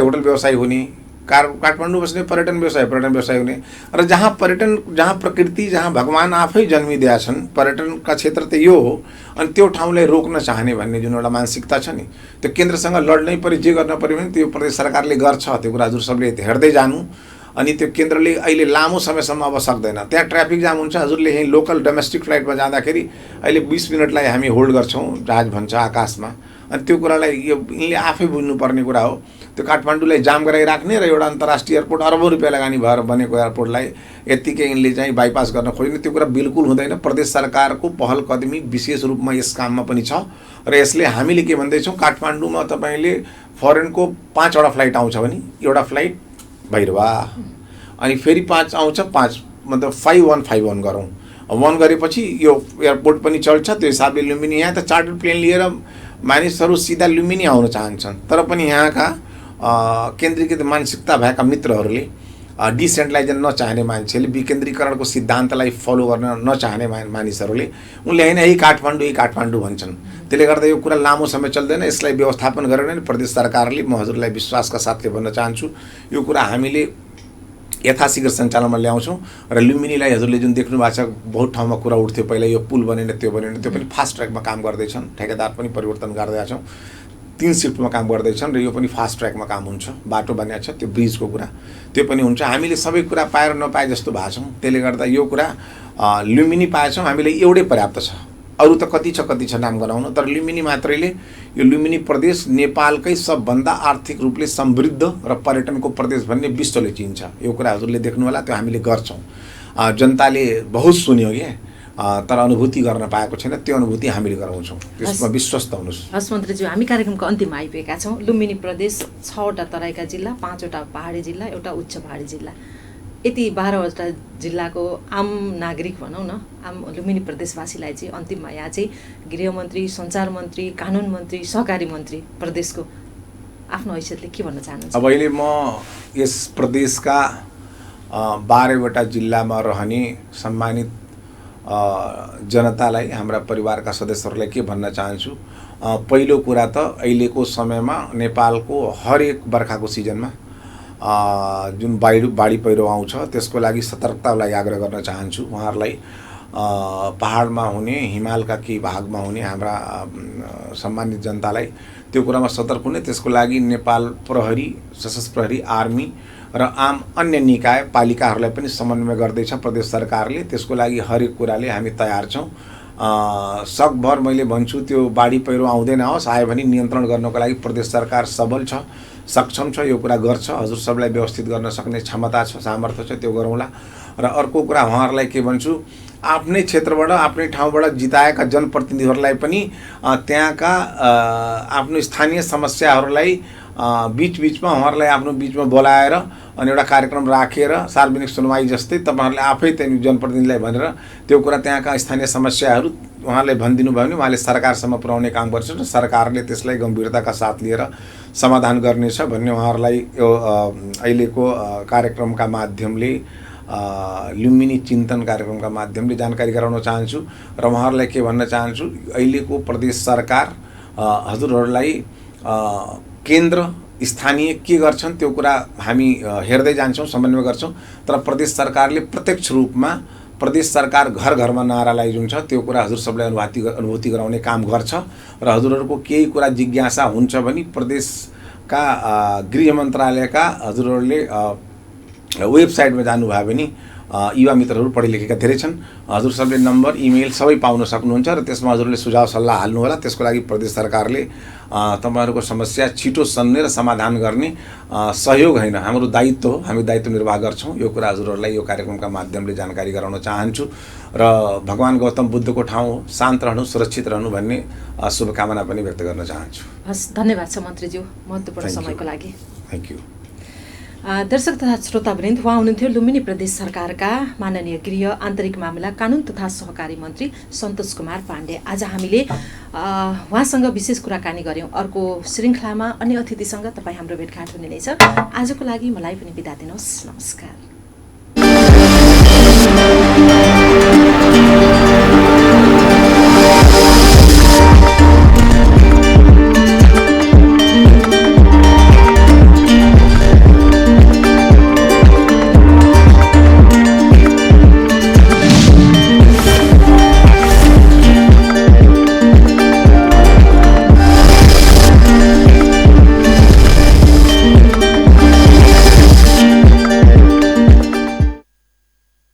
Speaker 2: हुने, काठमाडौँ बस्ने पर्यटन व्यवसाय हुने, र जहाँ पर्यटन, जहाँ प्रकृति, जहाँ भगवान आफै जन्मिदिएका छन्, पर्यटनका क्षेत्र त यो हो, अनि त्यो ठाउँलाई रोक्न चाहने भन्ने जुन एउटा मानसिकता छ नि, त्यो केन्द्रसँग लड्नै पऱ्यो, जे गर्न पऱ्यो भने त्यो प्रदेश सरकारले गर्छ। त्यो कुरा हजुर सबले हेर्दै जानु। अनि त्यो केन्द्रले अहिले लामो समयसम्म अब सक्दैन। त्यहाँ ट्राफिक जाम हुन्छ। हजुरले यहीँ लोकल डोमेस्टिक फ्लाइटमा जाँदाखेरि अहिले 20 मिनटलाई हामी होल्ड गर्छौँ, जहाज भन्छ आकाशमा। अनि त्यो कुरालाई यो यिनले आफै बुझ्नुपर्ने कुरा हो। त्यो काठमाडौँलाई जाम गराइराख्ने र एउटा अन्तर्राष्ट्रिय एयरपोर्ट अरबौँ रुपियाँ लगानी भएर बनेको एयरपोर्टलाई यत्तिकै यिनले चाहिँ बाइपास गर्न खोज्ने, त्यो कुरा बिल्कुल हुँदैन। प्रदेश सरकारको पहल कदमी विशेष रूपमा यस काममा पनि छ। र यसले हामीले के भन्दैछौँ, काठमाडौँमा तपाईँले फरेनको 5वटा फ्लाइट आउँछ भने एउटा फ्लाइट भैरवा, अनि फेरि 5 आउँछ, 5 मतलब 5151 गरौँ। 1 गरेपछि यो एयरपोर्ट पनि चल्छ। त्यो हिसाबले लुम्बिनी, यहाँ त चार्टर प्लेन लिएर मानिसहरू सिधा लुम्बिनी आउन चाहन्छन्, तर पनि यहाँका केन्द्रीकृत मानसिकता भएका मित्रहरूले डिसेन्ट्रलाइजेसन नचाहने मान्छेले, विकेन्द्रीकरणको सिद्धान्तलाई फलो गर्न नचाहने मानिसहरूले उनले होइन यही काठमाडौँ भन्छन्। त्यसले गर्दा यो कुरा लामो समय चल्दैन। यसलाई व्यवस्थापन गरेर नै प्रदेश सरकारले, म हजुरलाई विश्वासका साथले भन्न चाहन्छु, यो कुरा हामीले यथाशीघ्र सञ्चालनमा ल्याउँछौँ। र लुम्बिनीलाई हजुरले जुन देख्नु भएको छ, बहुत ठाउँमा कुरा उठ्थ्यो पहिला यो पुल बनेन त्यो बनेन, त्यो पनि फास्ट ट्र्याकमा काम गर्दैछन्। ठेकेदार पनि परिवर्तन गर्दैका छौँ, 3 सिफ्टमा काम गर्दैछन् र यो पनि फास्ट ट्र्याकमा काम हुन्छ। बाटो बनिएको छ, त्यो ब्रिजको कुरा त्यो पनि हुन्छ। हामीले सबै कुरा पाएर नपाए जस्तो भएको छौँ। त्यसले गर्दा यो कुरा लुम्बिनी पाएछौँ हामीले, एउटै पर्याप्त छ। अरू त कति छ नाम गराउन, तर लुम्बिनी मात्रैले, यो लुम्बिनी प्रदेश नेपालकै सबभन्दा आर्थिक रूपले समृद्ध र पर्यटनको प्रदेश भन्ने विश्वले चिन्छ। यो कुरा हजुरले देख्नु होला, त्यो हामीले गर्छौँ। जनताले बहुत सुन्यो के, तर अनुभूति गर्न पाएको छैन। त्यो अनुभूति हामीले गराउँछौँ, त्यसमा विश्वस्त हुनुहोस्।
Speaker 1: हस् मन्त्रीज्यू, हामी कार्यक्रमको अन्तिममा आइपुगेका छौँ। लुम्बिनी प्रदेश 6वटा तराईका जिल्ला, 5वटा पहाडी जिल्ला, एउटा उच्च पहाडी जिल्ला, यति 12वटा जिल्लाको आम नागरिक भनौँ न, आम लुम्बिनी प्रदेशवासीलाई चाहिँ अन्तिममा यहाँ चाहिँ गृहमन्त्री, सञ्चार मन्त्री, कानुन मन्त्री, सहकारी मन्त्री प्रदेशको आफ्नो हैसियतले के भन्न चाहनुहुन्छ?
Speaker 2: अब अहिले म यस प्रदेशका 12वटा जिल्लामा रहने सम्मानित जनतालाई, हाम्रा परिवारका सदस्यहरूलाई के भन्न चाहन्छु। पहिलो कुरा त अहिलेको समयमा नेपालको हरेक बर्खाको सिजनमा जुन बाढी पहिरो आउँछ त्यसको लागि सतर्कतालाई आग्रह गर्न चाहन्छु। उहाँहरूलाई पहाडमा हुने, हिमालका केही भागमा हुने हाम्रा सम्मानित जनतालाई त्यो कुरामा सतर्क हुने, त्यसको लागि नेपाल प्रहरी, सशस्त्र प्रहरी, आर्मी र आम अन्य निकाय पालिकाहरूलाई पनि समन्वय गर्दैछ प्रदेश सरकारले। त्यसको लागि हरेक कुराले हामी तयार छौँ। सकभर मैले भन्छु त्यो बाढी पहिरो आउँदैन होस्, आयो भने नियन्त्रण गर्नको लागि प्रदेश सरकार सबल छ, सक्षम छ, यो कुरा गर्छ। हजुर सबलाई व्यवस्थित गर्न सक्ने क्षमता छ, सामर्थ्य छ, त्यो गरौँला। र अर्को कुरा उहाँहरूलाई के भन्छु, आफ्नै क्षेत्रबाट, आफ्नै ठाउँबाट जिताएका जनप्रतिनिधिहरूलाई पनि त्यहाँका आफ्नो स्थानीय समस्याहरूलाई बीचमा उहाँहरूलाई आफ्नो बीचमा बोलाएर अनि एउटा कार्यक्रम राखेर सार्वजनिक सुनवाई जस्तै तपाईहरुले आफै त्यही जनप्रतिनिधिलाई भनेर त्यो कुरा त्यहाँका स्थानीय समस्याहरू उहाँले भनिदिनु भयो भने उहाँले सरकारसम्म पुर्याउने काम गर्छ र सरकारले त्यसलाई गम्भीरताका साथ लिएर समाधान गर्नेछ भन्ने उहाँहरूलाई यो अहिलेको कार्यक्रमका माध्यमले लुम्बिनी चिन्तन कार्यक्रमका माध्यमले जानकारी गराउन चाहन्छु र उहाँहरूलाई के भन्न चाहन्छु, अहिलेको प्रदेश सरकार हजुरहरूलाई केन्द्र स्थानीय के गर्छन् त्यो कुरा हामी हेर्दै जान्छौं, समन्वय गर्छौं, तर प्रदेश सरकारले प्रत्यक्ष रूपमा प्रदेश सरकार घर घरमा नारालाई जुन छ त्यो कुरा हजुर सबलाई अनुभूति गराउने काम गर्छ र हजुरहरूको केही कुरा जिज्ञासा हुन्छ भने प्रदेशका गृह मन्त्रालयका हजुरहरूले वेबसाइटमा जानुभयो भने युवा मित्रहरू पढे लेखेका धेरै छन्, हजुर सबले नम्बर इमेल सबै पाउन सक्नुहुन्छ र त्यसमा हजुरले सुझाव सल्लाह हाल्नु होला। त्यसको लागि प्रदेश सरकारले तपाईहरुको समस्या छिटो सन्ने र समाधान गर्ने सहयोग हैन हाम्रो दायित्व हो, हामी दायित्व निर्वाह गर्छौं। यो कुरा हजुरहरूलाई यो कार्यक्रमका माध्यमले जानकारी गराउन चाहन्छु र भगवान गौतम बुद्धको ठाउँ हो, शान्त रहनु, सुरक्षित रहनु भन्ने शुभकामना पनि व्यक्त गर्न चाहन्छु।
Speaker 1: हस्, धन्यवाद छ मन्त्रीज्यू महत्त्वपूर्ण समयको लागि।
Speaker 2: Thank you.
Speaker 1: दर्शक तथा श्रोतावृन्द, उहाँ हुनुहुन्थ्यो लुम्बिनी प्रदेश सरकारका माननीय गृह, आन्तरिक मामिला, कानुन तथा सहकारी मन्त्री सन्तोष कुमार पाण्डे। आज हामीले उहाँसँग विशेष कुराकानी गर्यौं। अर्को श्रृङ्खलामा अन्य अतिथिसँग तपाईँ हाम्रो भेटघाट हुने नै छ। आजको लागि मलाई पनि बिदा दिनुहोस्। नमस्कार।